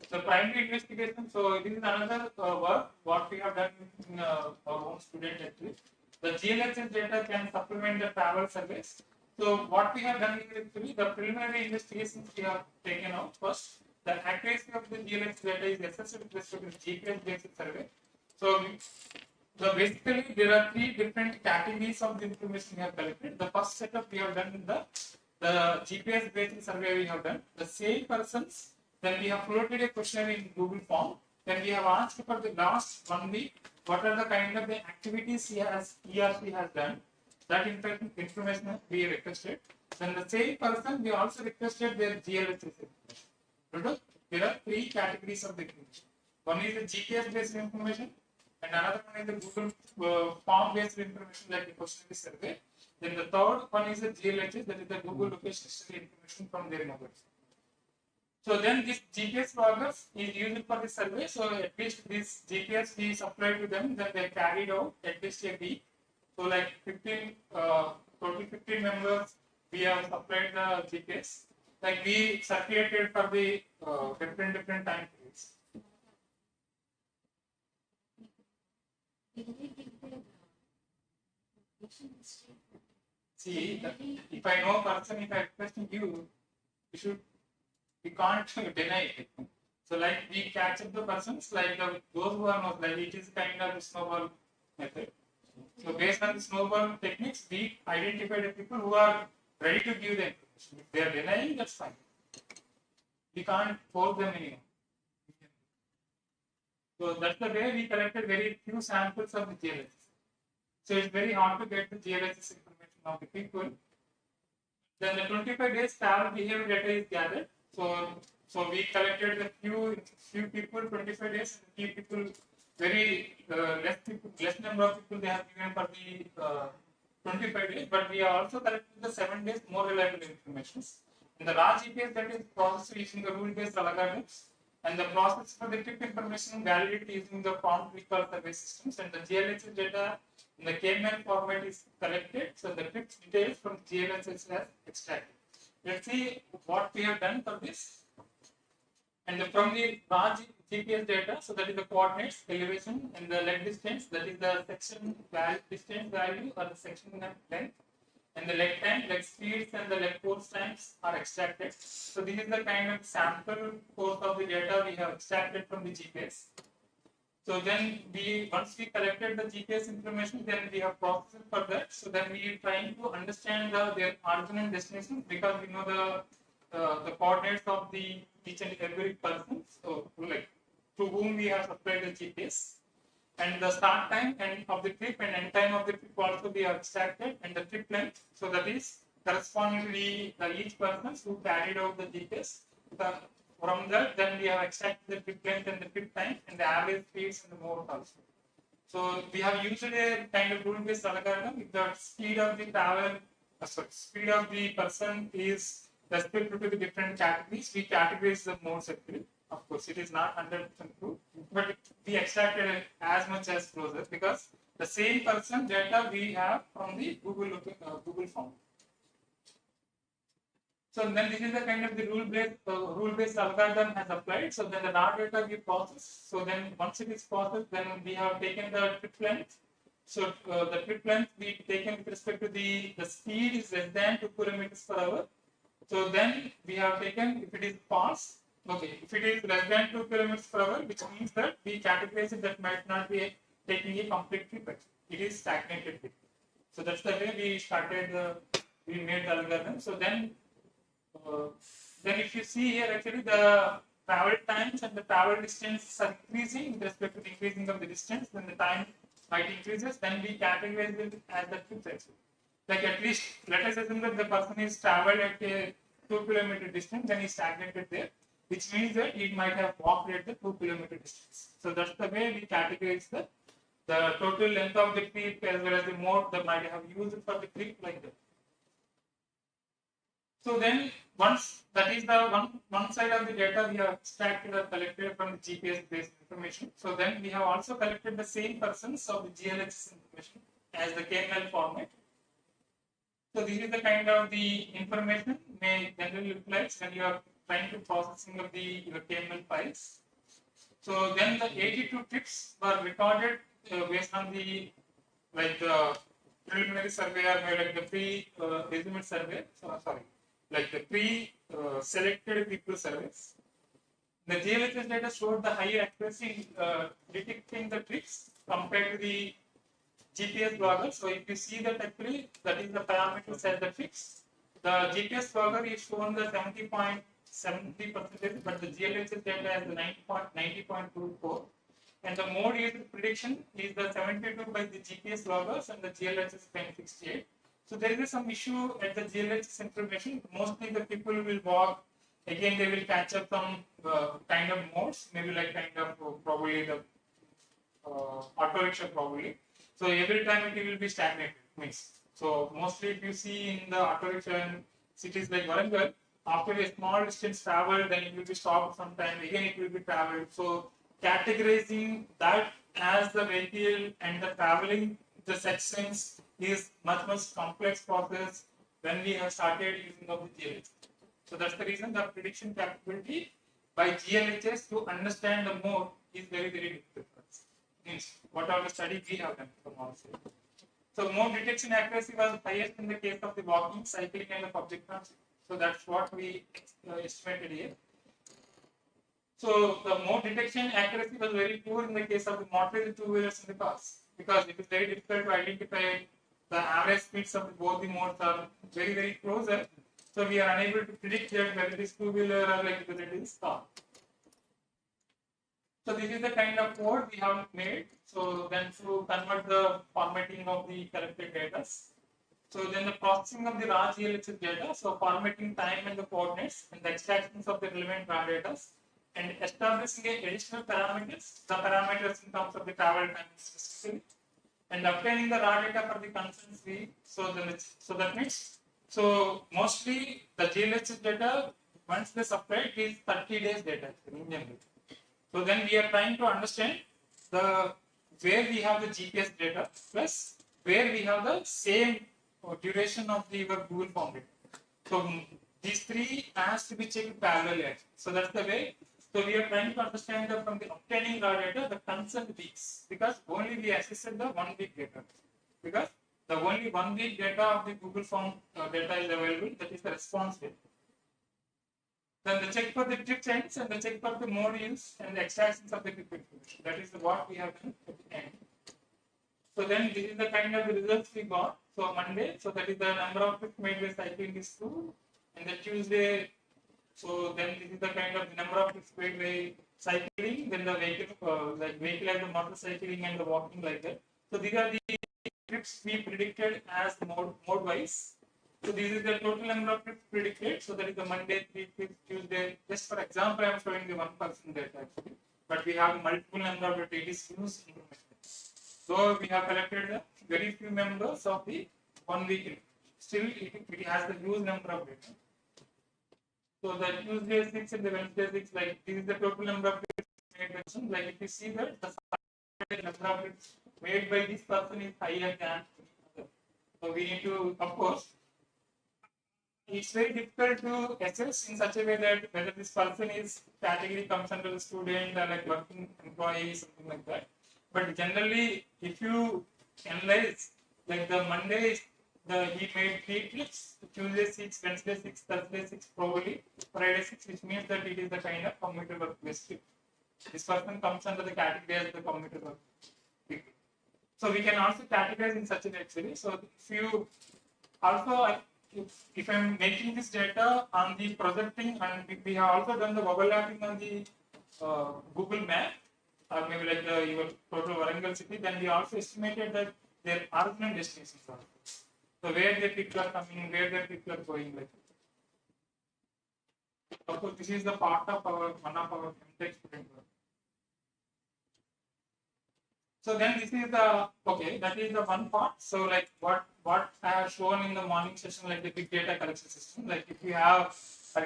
The primary investigation. So this is another work what we have done in our own student actually. The GLHS data can supplement the travel surveys. So what we have done is actually the preliminary investigations we have taken out first. The accuracy of the GLHS data is assessed with respect to the GPS based survey. So basically there are three different categories of the information we have collected. The first setup we have done in the GPS based survey we have done. The same persons, then we have floated a questionnaire in Google form. Then we have asked for the last 1 week what are the kind of the activities he or she has done. That information we requested. Then the same person we also requested their GLHS information. There are three categories of the information. One is the GPS based information, and another one is the Google form based information like the questionnaire survey. Then the third one is the GLHS, that is the Google location history information from their mobiles. So then this GPS loggers is used for the survey. So at least this GPS we supplied to them, then they carried out at least a week. So like 15, total 15 members we have supplied the GPS. Like we circulated for the different time periods. See, if I know person, if I requesting you, we can't deny it. So like we catch up the persons, like those who are not, like it is kind of a snowball method. So based on the snowball techniques, we identify the people who are ready to give the information. If they are denying, that's fine. We can't force them anymore. So that's the way we collected very few samples of the GLHS. So it's very hard to get the GLHS information of the people. Then the 25 days travel behavior data is gathered. So we collected a few people 25 days, and few people very less number of people they have given for the 25 days, but we are also collected the 7 days more reliable information. And the raw GPS that is processed using the rule-based algorithms, and the process for the trip information validated using the prompt recall survey systems, and the GLHS data in the KML format is collected. So the trip details from GLHS are extracted. Let's see what we have done for this. And from the raw GPS data, so that is the coordinates, elevation, and the leg distance, that is the section distance value or the section length, and the leg time, leg speeds, and the leg course times are extracted. So this is the kind of sample course of the data we have extracted from the GPS. So then once we collected the GPS information, then we have processed for that. So then we are trying to understand their origin and destination, because we know the coordinates of the each and every person. So like to whom we have supplied the GPS, and the start time and of the trip and end time of the trip also we have extracted, and the trip length. So that is correspondingly each person who carried out the GPS. From that, then we have extracted the trip length and the trip time and the average speeds and the mode also. So we have used a kind of rule-based algorithm. If the speed of the travel, speed of the person is respective to the different categories, we categorize the modes actually. Of course, it is not 100% true, but we extracted it as much as closer, because the same person data we have from the Google form. So then this is the kind of the rule-based algorithm has applied. So then the raw data we process. So then once it is processed, then we have taken the trip length. So the trip length we taken with respect to the speed is less than 2 kilometers per hour. So then we have taken, if it is fast, okay, if it is less than 2 kilometers per hour, which means that we categorize it that might not be taking a complete trip. It is stagnated trip. So that's the way we started. We made the algorithm. So then if you see here, actually the travel times and the travel distance are increasing with respect to the increasing of the distance. Then the time might increases. Then we categorize it as the trips. Like at least let us assume that the person is traveled at a 2 kilometer distance, then he stagnated there. which means that it might have walked at the 2 kilometer distance. So that's the way we categorize the total length of the trip as well as the mode that might have used for the trip like that. So then once that is the one side of the data we have extracted or collected from the GPS based information. So then we have also collected the same persons of the GLHS information as the KML format. So this is the kind of the information may generally look like when you are trying to processing of the your KML files. So then the 82 trips were recorded based on the like the preliminary survey or maybe like the pre-resume survey. So sorry, like the pre-selected people surveys. The GLHS data showed the higher accuracy detecting the trips compared to the GPS logger. So if you see that actually that is the parameters at the trips. The GPS logger is shown the 70.70%, but the GLHS data is the 90.24. And the mode used prediction is the 72 by the GPS loggers and the GLHS 1068. So there is some issue at the GLHS information. Mostly the people will walk. Again, they will catch up some kind of modes, maybe like kind of probably the auto rickshaw probably. So every time it will be stagnated. Means so mostly if you see in the auto rickshaw in cities like Warangal, after a small distance traveled, then it will be stopped sometime. Again, it will be traveled. So categorizing that as the vehicle and the traveling the sections is much complex process when we have started using of the GLHS. So that's the reason the prediction capability by GLHS to understand the mode is very difficult. Means what are the studies we have done from our side. So mode detection accuracy was highest in the case of the walking, cycling, and the public transit. So that's what we estimated here. So the mode detection accuracy was very poor in the case of the motorized two-wheelers in the cars because it is very difficult to identify the average speeds of both the modes are very closer. So we are unable to predict that whether it is two-wheeler or like whether it is car. So this is the kind of code we have made. So then to convert the formatting of the collected data. So then the processing of the raw GLHS data. So formatting time and the coordinates and the extractions of the relevant raw data and establishing additional parameters, the parameters in terms of the travel time specifically, and obtaining the raw data for the concerned speed. So that means mostly the GLHS data once they supplied is 30 days data in general. So then we are trying to understand where we have the GPS data plus where we have the same duration of the Google form data. So these three has to be checked parallelly. So that's the way. So we are trying to understand from the obtaining raw data the concerned weeks because only we assessed the 1 week data because the only 1 week data of the Google form data is available, that is the response data. Then the check for the trip ends and the check for the mode use and the extractions of the trip information. That is what we have done at the end. So then this is the kind of the results we got. So Monday, so that is the number of trips made by cycling is 2, and the Tuesday, so then this is the kind of the number of trips made by cycling, then the vehicle, like vehicle and the motorcycling and the walking like that. So these are the trips we predicted as mode wise. So this is the total number of trips predicted. So that is the Monday, 3 trips, Tuesday. Just for example, I am showing the 1% data actually, but we have multiple number of it is used information. So we have collected very few members of the 1 week. Still, it has the huge number of data. So the Tuesday 6 and the Wednesday 6, like this is the total number of trips made by person. Like if you see that the number of trips made by this person is higher than other. So we need to, of course, it's very difficult to assess in such a way that whether this person is category comes under the student or like working employee, something like that. But generally, if you analyze, like the Monday, he made 3 trips, Tuesday 6, Wednesday 6, Thursday 6, probably Friday 6, which means that it is the kind of commuter workplace trip. This person comes under the category as the commuter work. So we can also categorize in such a way actually. So if you also, if I'm making this data on the projecting, and we have also done the overlapping on the Google map, or maybe like your total Warangal city, then we also estimated that their original destinations are. So where their people are coming, where their people are going, like. Of course, this is the part of one of our MTech student work. So then this is the okay. That is the one part. So like what I have shown in the morning session, like the big data collection system. Like if you are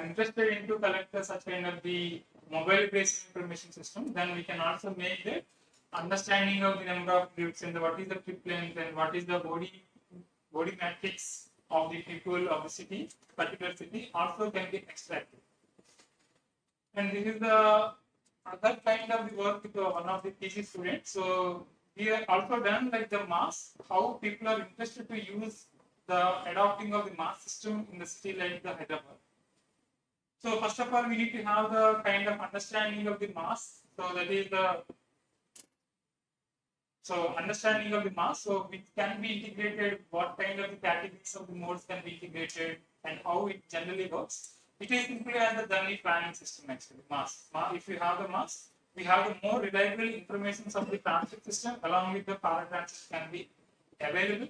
interested into collect such kind of the mobile based information system, then we can also make the understanding of the number of trips and what is the trip length and what is the body matrix of the people of the city, particular city, also can be extracted. And this is the other kind of the work with one of the PG students. So we have also done like the mass, how people are interested to use the adopting of the mass system in the city like the Hyderabad. So first of all, we need to have the kind of understanding of the mass. So that is the understanding of the mass. So it can be integrated, what kind of the categories of the modes can be integrated and how it generally works. It is simply as the journey planning system actually, mass. If you have the mass, we have the more reliable information of the transit system along with the paratransit can be available.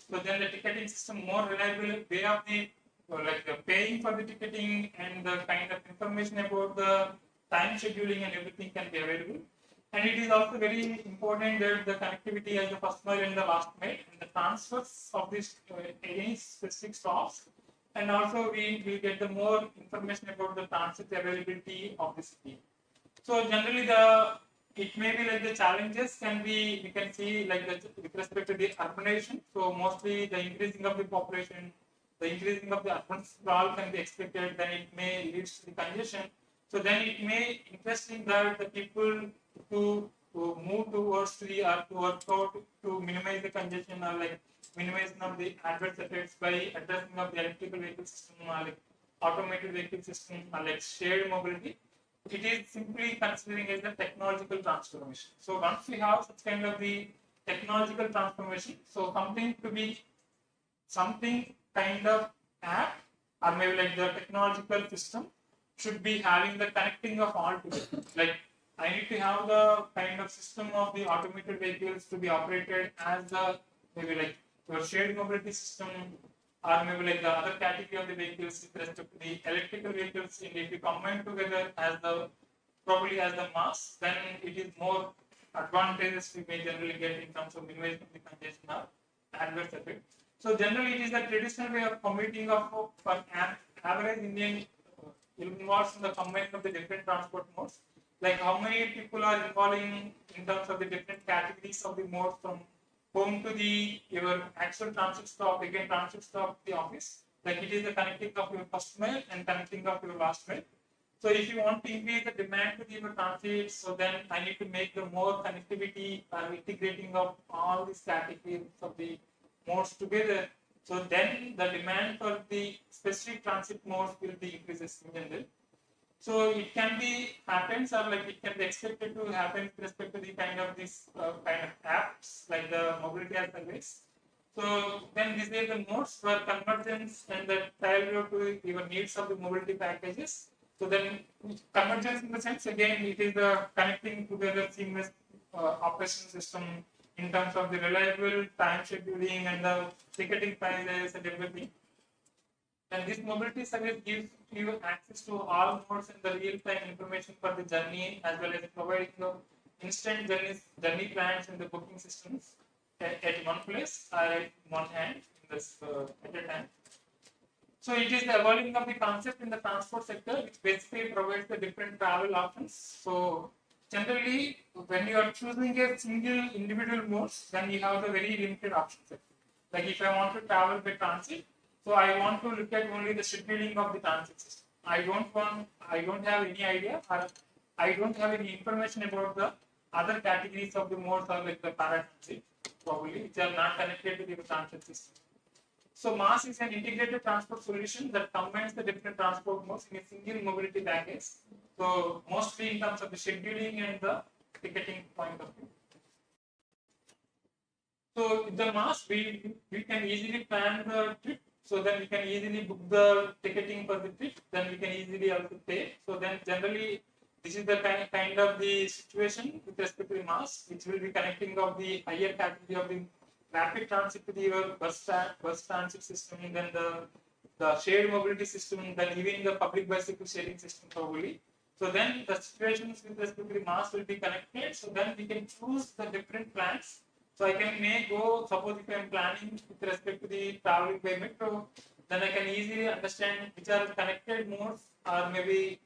So then the ticketing system more reliable way of the like the paying for the ticketing and the kind of information about the time scheduling and everything can be available. And it is also very important that the connectivity as the first mile and the last mile and the transfers of this any specific stops. And also we will get the more information about the transit availability of the city. So generally it may be like the challenges can be, we can see like with respect to the urbanization. So mostly the increasing of the population, the increasing of the urban sprawl can be expected, then it may lead to the congestion. So then it may interesting that the people to move towards the or to work out to minimize the congestion or like minimization of the adverse effects by addressing of the electrical vehicle system or like automated vehicle system or like shared mobility. It is simply considering as the technological transformation. So once we have such kind of the technological transformation, so something kind of app or maybe like the technological system should be having the connecting of all together. Like I need to have the kind of system of the automated vehicles to be operated as the maybe like your shared mobility system or maybe like the other category of the vehicles with respect to the electrical vehicles. And if you combine together as the probably as the mass, then it is more advantages we may generally get in terms of minimizing the congestion or adverse effect. So generally it is the traditional way of commuting of for an average Indian involves in the combination of the different transport modes. Like how many people are involving in terms of the different categories of the modes from home to the your actual transit stop, again transit stop the office. Like it is the connecting of your first mile and connecting of your last mile. So if you want to increase the demand to the transit, so then I need to make the more connectivity and integrating of all these categories of the modes together. So then the demand for the specific transit modes will be increases in general. So it can be happens or like it can be expected to happen with respect to the kind of this kind of apps like the mobility as service. So then these are the modes for convergence and the trial to your needs of the mobility packages. So then convergence in the sense again it is the connecting together seamless operation system in terms of the reliable time scheduling and the ticketing prices and everything. And this mobility service gives you access to all modes and the real-time information for the journey as well as providing the instant journey plans and the booking systems at one place or at one hand in this at a time. So it is the evolving of the concept in the transport sector, which basically provides the different travel options. So generally, when you are choosing a single individual modes, then you have the very limited options. Like if I want to travel by transit, so I want to look at only the scheduling of the transit system. I don't have any idea or I don't have any information about the other categories of the modes or like the paratransit, probably, which are not connected to the transit system. So MAS is an integrated transport solution that combines the different transport modes in a single mobility package. So mostly in terms of the scheduling and the ticketing point of view. So with the MAS, we can easily plan the trip. So then we can easily book the ticketing for the trip. Then we can easily also pay. So then generally this is the kind of the situation with respect to the MAS, which will be connecting of the higher category of the rapid transit to the bus transit system, then the the shared mobility system, then even the public bicycle sharing system probably. So then the situations with respect to the mass will be connected. So then we can choose the different plans. So I may go, suppose if I am planning with respect to the traveling by metro, then I can easily understand which are the connected modes, or maybe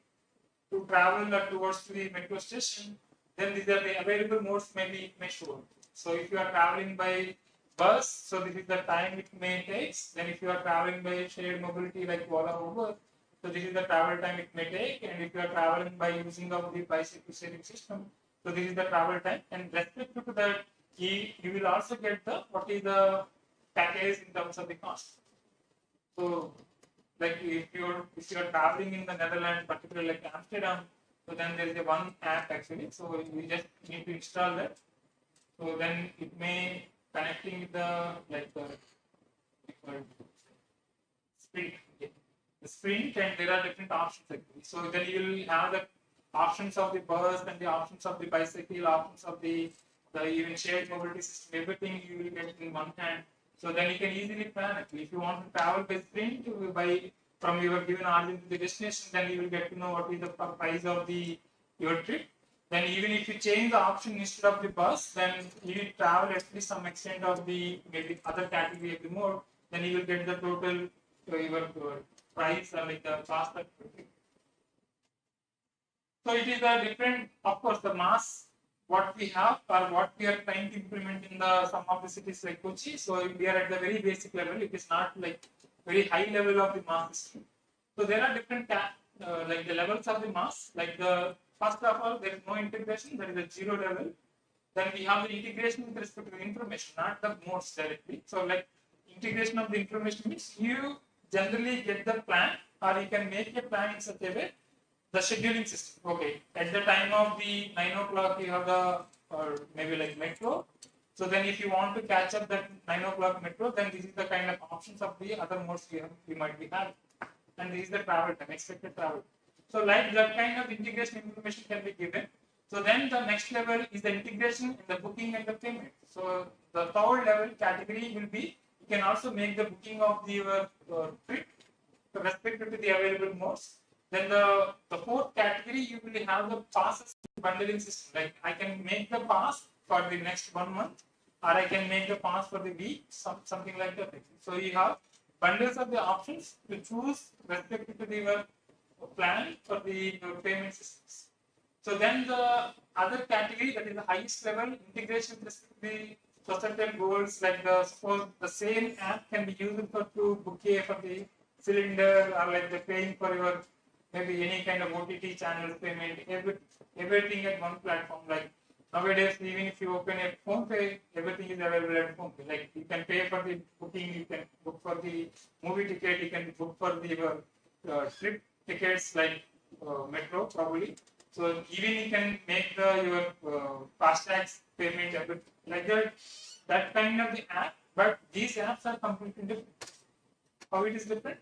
to travel or towards the metro station, then these are the available modes may show. So if you are traveling by bus, so this is the time it may take. Then if you are traveling by shared mobility like Ola Uber, so this is the travel time it may take. And if you are traveling by using of the bicycle sharing system, so this is the travel time. And respect to that, you will also get the what is the package in terms of the cost. So like if you're traveling in the Netherlands, particularly like Amsterdam, so then there is a one app actually. So you just need to install that. So then it may connecting with the like sprint, the sprint, and there are different options actually. So then you will have the options of the bus and the options of the bicycle, options of the even shared mobility system, everything you will get in one hand. So then you can easily plan it. If you want to travel by sprint, by from your given origin to the destination, then you will get to know what is the price of your trip. Then even if you change the option instead of the bus, then you will travel at least some extent of the maybe other category of the mode. Then you will get the total your price or like the cost of the trip. So it is a different, of course, the mass what we have or what we are trying to implement in some of the cities like Kochi. So we are at the very basic level. It is not like very high level of the mass system. So there are different like the levels of the mass. Like the first of all, there is no integration. There is a zero level. Then we have the integration with respect to the information, not the modes directly. So like integration of the information means you generally get the plan, or you can make a plan in such a way. The scheduling system. Okay, at the time of the 9 o'clock, you have the or maybe like metro. So then, if you want to catch up that 9 o'clock metro, then this is the kind of options of the other modes you might be having, and this is the travel time, expected travel. So, like that kind of integration information can be given. So then the next level is the integration in the booking and the payment. So the third level category will be you can also make the booking of your trip with respect to the available modes. Then the fourth category, you will have the passes bundling system. Like I can make the pass for the next 1 month, or I can make the pass for the week, something like that. So you have bundles of the options to choose respect to the plan for the payment systems. So then the other category, that is the highest level integration with respect to the societal goals, like suppose the same app can be used to book for the cylinder, or like the paying for your maybe any kind of OTT channel payment, everything at one platform. Like nowadays, even if you open a phone pay, everything is available at phone pay. Like you can pay for the booking, you can book for the movie ticket, you can book for the trip tickets like metro probably. So even you can make your FASTag payment like that kind of the app. But these apps are completely different. How it is different?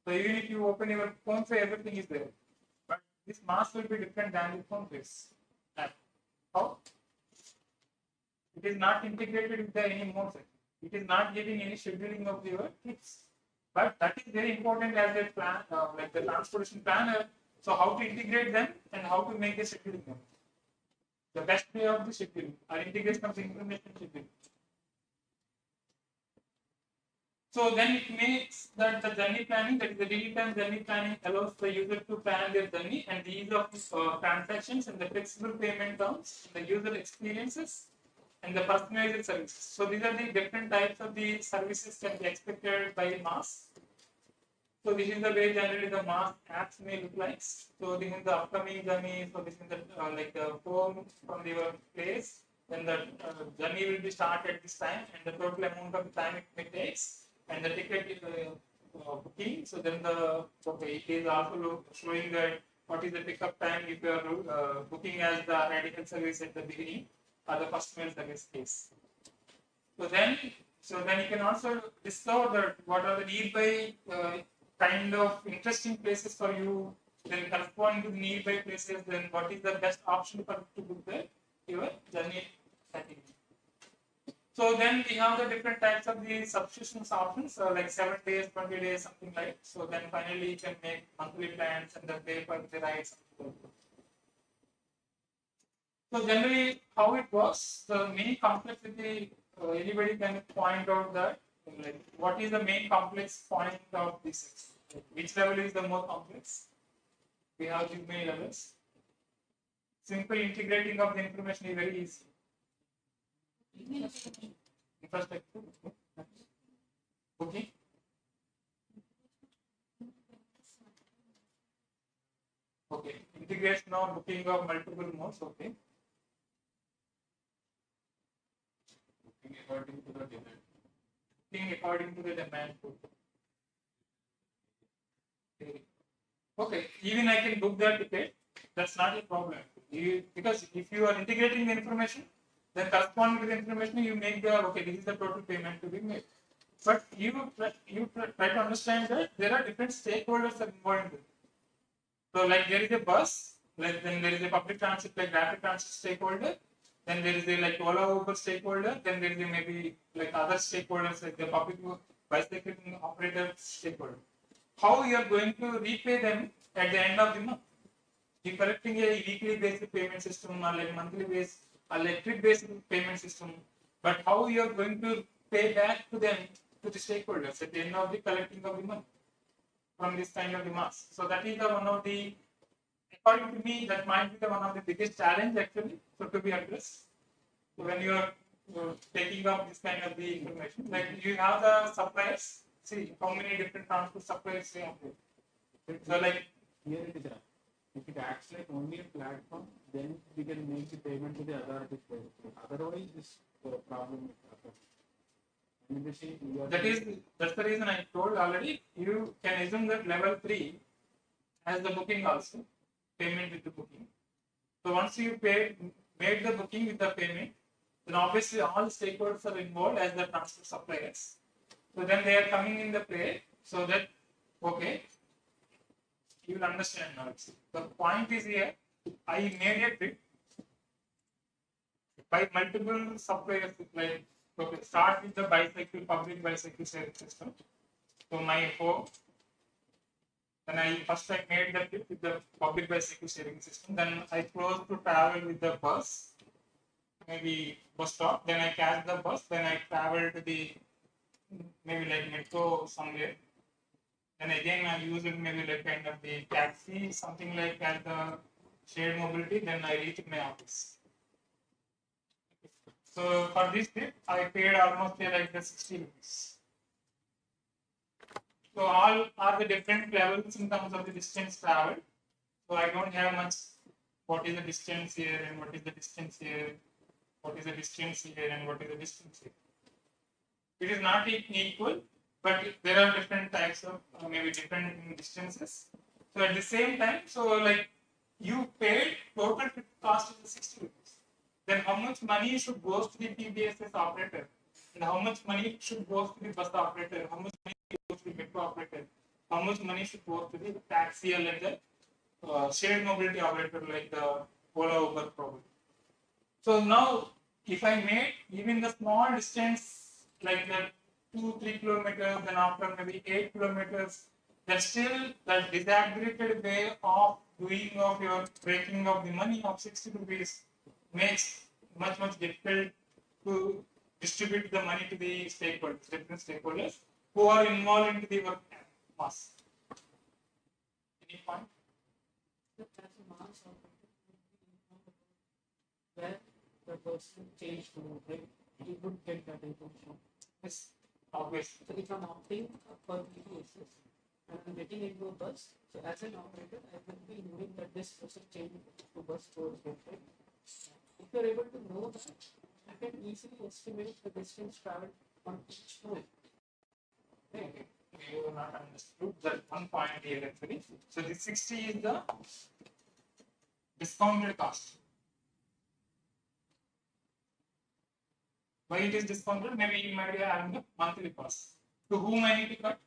So even if you open your phone pay, everything is there. But this mass will be different than the phone pay's app. How? It is not integrated with any modes. It is not giving any scheduling of your trips. But that is very important as a plan, like the transportation planner. So how to integrate them and how to make the scheduling them. The best way of the scheduling or integration of the information scheduling. So then it makes that the journey planning, that is the real-time journey planning, allows the user to plan their journey and the ease of transactions and the flexible payment terms, the user experiences, and the personalized services. So these are the different types of the services can be expected by mass. So this is the way generally the mass apps may look like. So this is the upcoming journey. So this is the like the home from your place. Then the journey will be started at this time, and the total amount of time it takes, and the ticket is booking. So then it is also showing that what is the pickup time if you are booking as the radical service at the beginning or the first mail service case. So then you can also discover that what are the nearby kind of interesting places for you, then corresponding to the nearby places, then what is the best option for to book your journey category. So then we have the different types of the subscription options, like 7 days, 20 days, something like. So then finally you can make monthly plans and then pay for the rights. So generally, how it works, the main complexity, anybody can point out that, like, what is the main complex point of this? Which level is the more complex? We have these many levels. Simple integrating of the information is very easy. Infrastructure, okay. Okay, integration of booking of multiple modes, okay. Booking according to the demand. Booking according to the demand. Okay, even I can book the ticket, that's not a problem. Because if you are integrating the information, then corresponding to the information, you make the, okay, this is the total payment to be made. But you try to understand that there are different stakeholders that are involved in it. So like there is a bus, like then there is a public transit, like rapid transit stakeholder, then there is a like Ola Uber stakeholder, then there is a maybe like other stakeholders like the public bicycle operator stakeholder. How you are going to repay them at the end of the month? You collecting a weekly based payment system or like monthly based electric based payment system, but how you are going to pay back to them, to the stakeholders at the end of the collecting of the month from this kind of demands. So that is the one of the, according to me, that might be the one of the biggest challenge actually, so to be addressed. So when you are taking up this kind of the information, like you have the suppliers, see how many different transport suppliers they have there. So like Here it is. If it acts like only a platform, then we can make the payment to the authorities. Otherwise, this problem will happen. And you see, you are that's the reason I told already. You can assume that level 3 has the booking also, payment with the booking. So once you made the booking with the payment, then obviously all stakeholders are involved as the transport suppliers. So then they are coming in the play, so that, okay, you will understand now. The point is here, I made a trip by multiple suppliers, like, okay, start with the bicycle, public bicycle sharing system. So my home, then I made the trip with the public bicycle sharing system. Then I chose to travel with the bus, maybe bus stop. Then I catch the bus. Then I travel to the maybe like metro somewhere. Then again I use it maybe like kind of the taxi, something like as the shared mobility. Then I reach my office. So for this trip, I paid almost like the 60 rupees. So all are the different levels in terms of the distance traveled. So I don't have much. What is the distance here and what is the distance here? What is the distance here and what is the distance here? It is not equal, but there are different types of maybe different distances. So at the same time, so like you paid total trip cost is 60 rupees. Then how much money should go to the PBSS operator? And how much money should go to the bus operator? How much money goes to the metro operator? How much money should go to the taxi or like the shared mobility operator like the Ola Uber probably. So now if I made even the small distance like the 2-3 kilometers, then after maybe 8 kilometers, that's still the disaggregated way of doing of your breaking of the money of 60 rupees makes much difficult to distribute the money to the stakeholders, different stakeholders who are involved into the work mass. Any point? As a mass operator, where the person changed to mode, right? He would get that information. Yes, obviously. So if I'm opting for PBSS and I'm getting into a bus, so as an operator, I will be knowing that this person changed to bus towards it, right? If you're able to know that, you can easily estimate the distance traveled on each node. Okay. You have not understood that one point here actually. So the 60 is the discounted cost. Why it is discounted? Maybe you might be having the monthly cost. To whom I need to cut?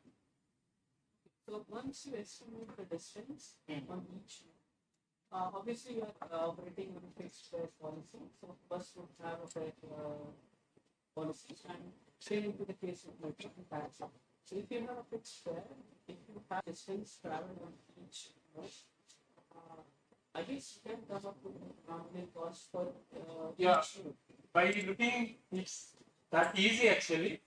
So once you estimate the distance Hmm. on each node, obviously you are operating on a fixed fare policy, so bus would have a fare policies, and same to the case of metro and taxi. So if you have a fixed fare, if you have distance traveled on each route, I guess you can come up with a nominal cost for Yeah. each route. By looking, it's that easy actually.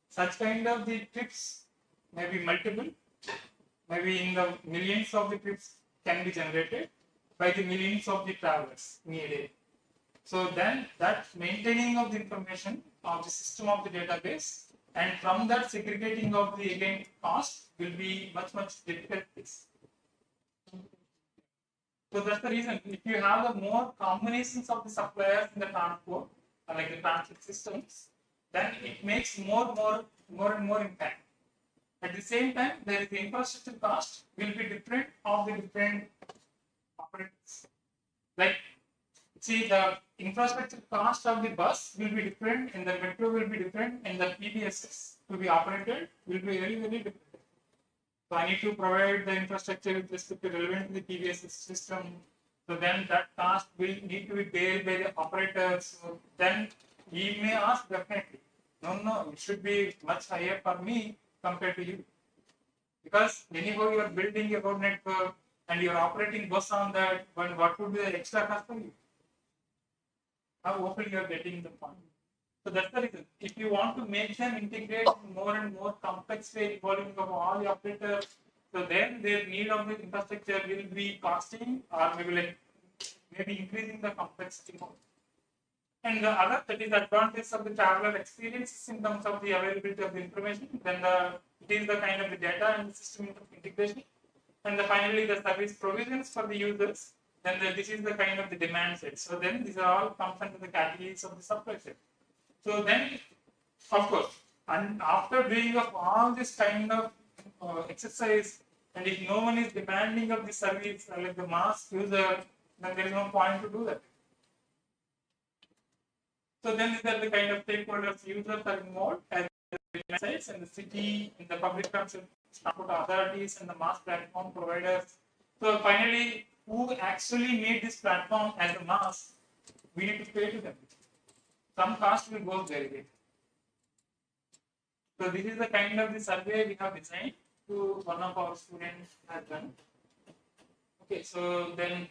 Such kind of the trips may be multiple, maybe in the millions of the trips can be generated by the millions of the travelers in a day. So then that maintaining of the information of the system of the database, and from that segregating of the again cost will be much difficult. So that's the reason. If you have the more combinations of the suppliers in the transport, like the transit systems, then it makes more and more impact. At the same time, there is the infrastructure cost will be different of the different operators. Like, see, the infrastructure cost of the bus will be different, and the metro will be different, and the PBSs to be operated will be very different. So I need to provide the infrastructure with respect to relevant to the PBS system. So then that cost will need to be paid by the operators. So then he may ask definitely, no, it should be much higher for me compared to you. Because anyhow you are building a road network and you are operating bus on that, but what would be the extra cost for you? How often you are getting the point? So that's the reason. If you want to make them integrate more and more complex way involving of all the operators, so then their need of the infrastructure will be costing or maybe increasing the complexity more. And the other, that is the advantage of the traveler experiences in terms of the availability of the information. Then it is the kind of the data and the system integration. And finally the service provisions for the users. Then this is the kind of the demand set. So then these are all comes under the categories of the supply set. So then, of course, and after doing of all this kind of exercise, and if no one is demanding of the service, like the mass user, then there is no point to do that. So then these are the kind of stakeholders, users are involved as the sites and the city, and the public transport authorities, and the mass platform providers. So finally, who actually made this platform as a mass, we need to pay to them. Some cost will go very big. So this is the kind of the survey we have designed to one of our students has done. Okay, so then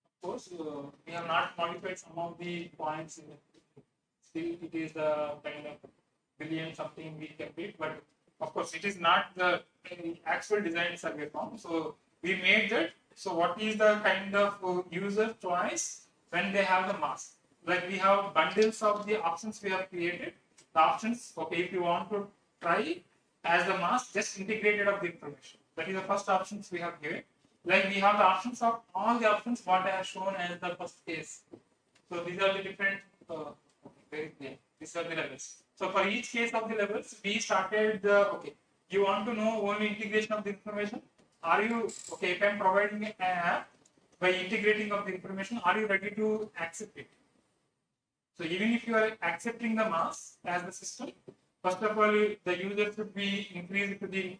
of course we have not modified some of the points in it. Still it is the kind of billion something we kept it, but of course it is not the actual design survey form. So we made that. So what is the kind of user choice when they have the mask? Like we have bundles of the options we have created. The options, okay, if you want to try as the mask, just integrated of the information. That is the first options we have given. Like we have the options of all the options what I have shown as the first case. So these are the different, these are the levels. So for each case of the levels, we started the, okay, you want to know only integration of the information? Are you, okay, if I am providing an app by integrating of the information, are you ready to accept it? So even if you are accepting the mass as the system, first of all, the user should be increased to the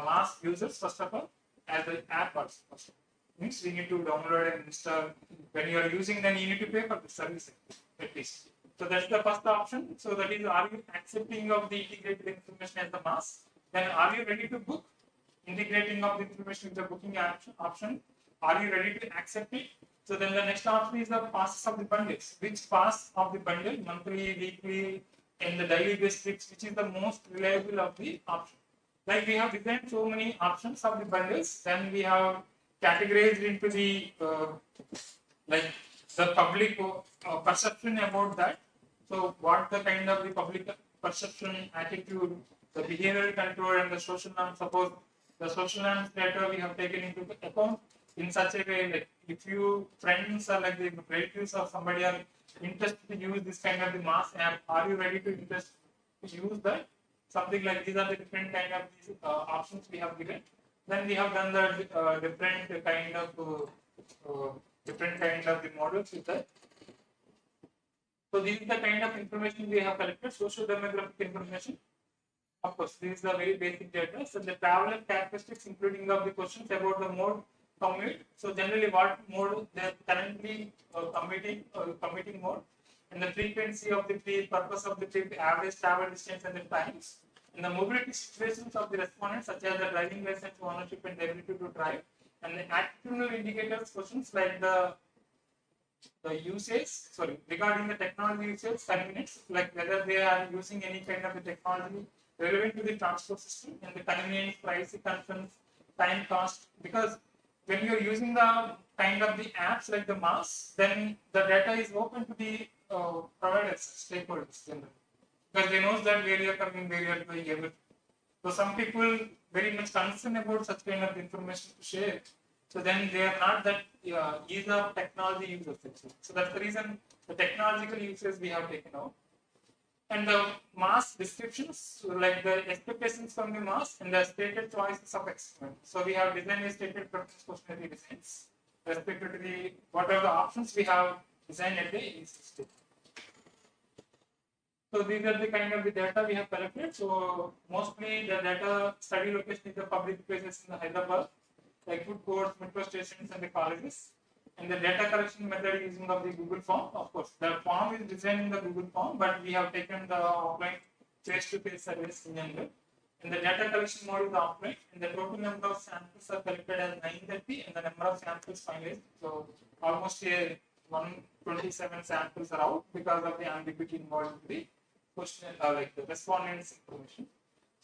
mass users first of all as the app first. Means we need to download and install. When you are using, then you need to pay for the service at least. So that's the first option. So that is, are you accepting of the integrated information as the mass? Then are you ready to book? Integrating of the information with the booking option. Are you ready to accept it? So then the next option is the passes of the bundles. Which pass of the bundle, monthly, weekly, and the daily based trips, which is the most reliable of the option. Like we have designed so many options of the bundles, then we have categorized into the like the public perception about that. So what the kind of the public perception, attitude, the behavioral control, and the social norms. Suppose the social norms data we have taken into account in such a way, like if you friends are like the relatives of somebody are interested to use this kind of the mass app, are you ready to use that? Something like these are the different kind of these options we have given. Then we have done the different kind of the models with that. So this is the kind of information we have collected, social demographic information. Of course, this is the very basic data. So the traveler characteristics, including of the questions about the mode commute. So generally, what mode they are currently commuting mode. and the frequency of the trip, purpose of the trip, average travel distance and the times, and the mobility situations of the respondents such as the driving license, ownership and the ability to drive, and the attitudinal indicators questions like the usage, sorry, regarding the technology usage, convenience, like whether they are using any kind of a technology relevant to the transport system and the convenience, price, concerns, time cost, because when you're using the kind of the apps like the mass, then the data is open to the providers, stakeholders, generally. Because they know that where you are coming, where you are going, everything. So some people very much concerned about such kind of information to share. So then they are not that ease of technology users. Actually. So that's the reason the technological uses we have taken out. And the mass descriptions, like the expectations from the mass and the stated choices of experiment. So we have designed a stated preference questionnaire designs respected to the what are the options we have designed at the initial stage. So these are the kind of the data we have collected. So mostly the data study location is the public places in the Hyderabad, like food courts, metro stations, and the colleges. And the data collection method using of the Google form. Of course, the form is designed in the Google form, but we have taken the offline face-to-face service in general. And the data collection mode is offline, and the total number of samples are collected as 930, and the number of samples finalized. So almost 127 samples are out because of the ambiguity involved in the question, like the respondents' information.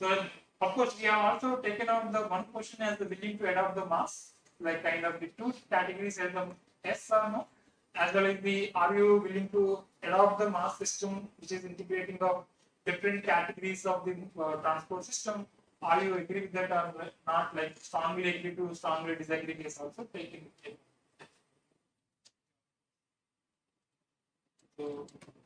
So of course, we have also taken out the one question as the willing to adopt the mass, like kind of the two categories as the yes or no, as well as the are you willing to adopt the mass system, which is integrating of different categories of the transport system. Are you agree with that or not? Like strongly agree to strongly disagree is also taken. So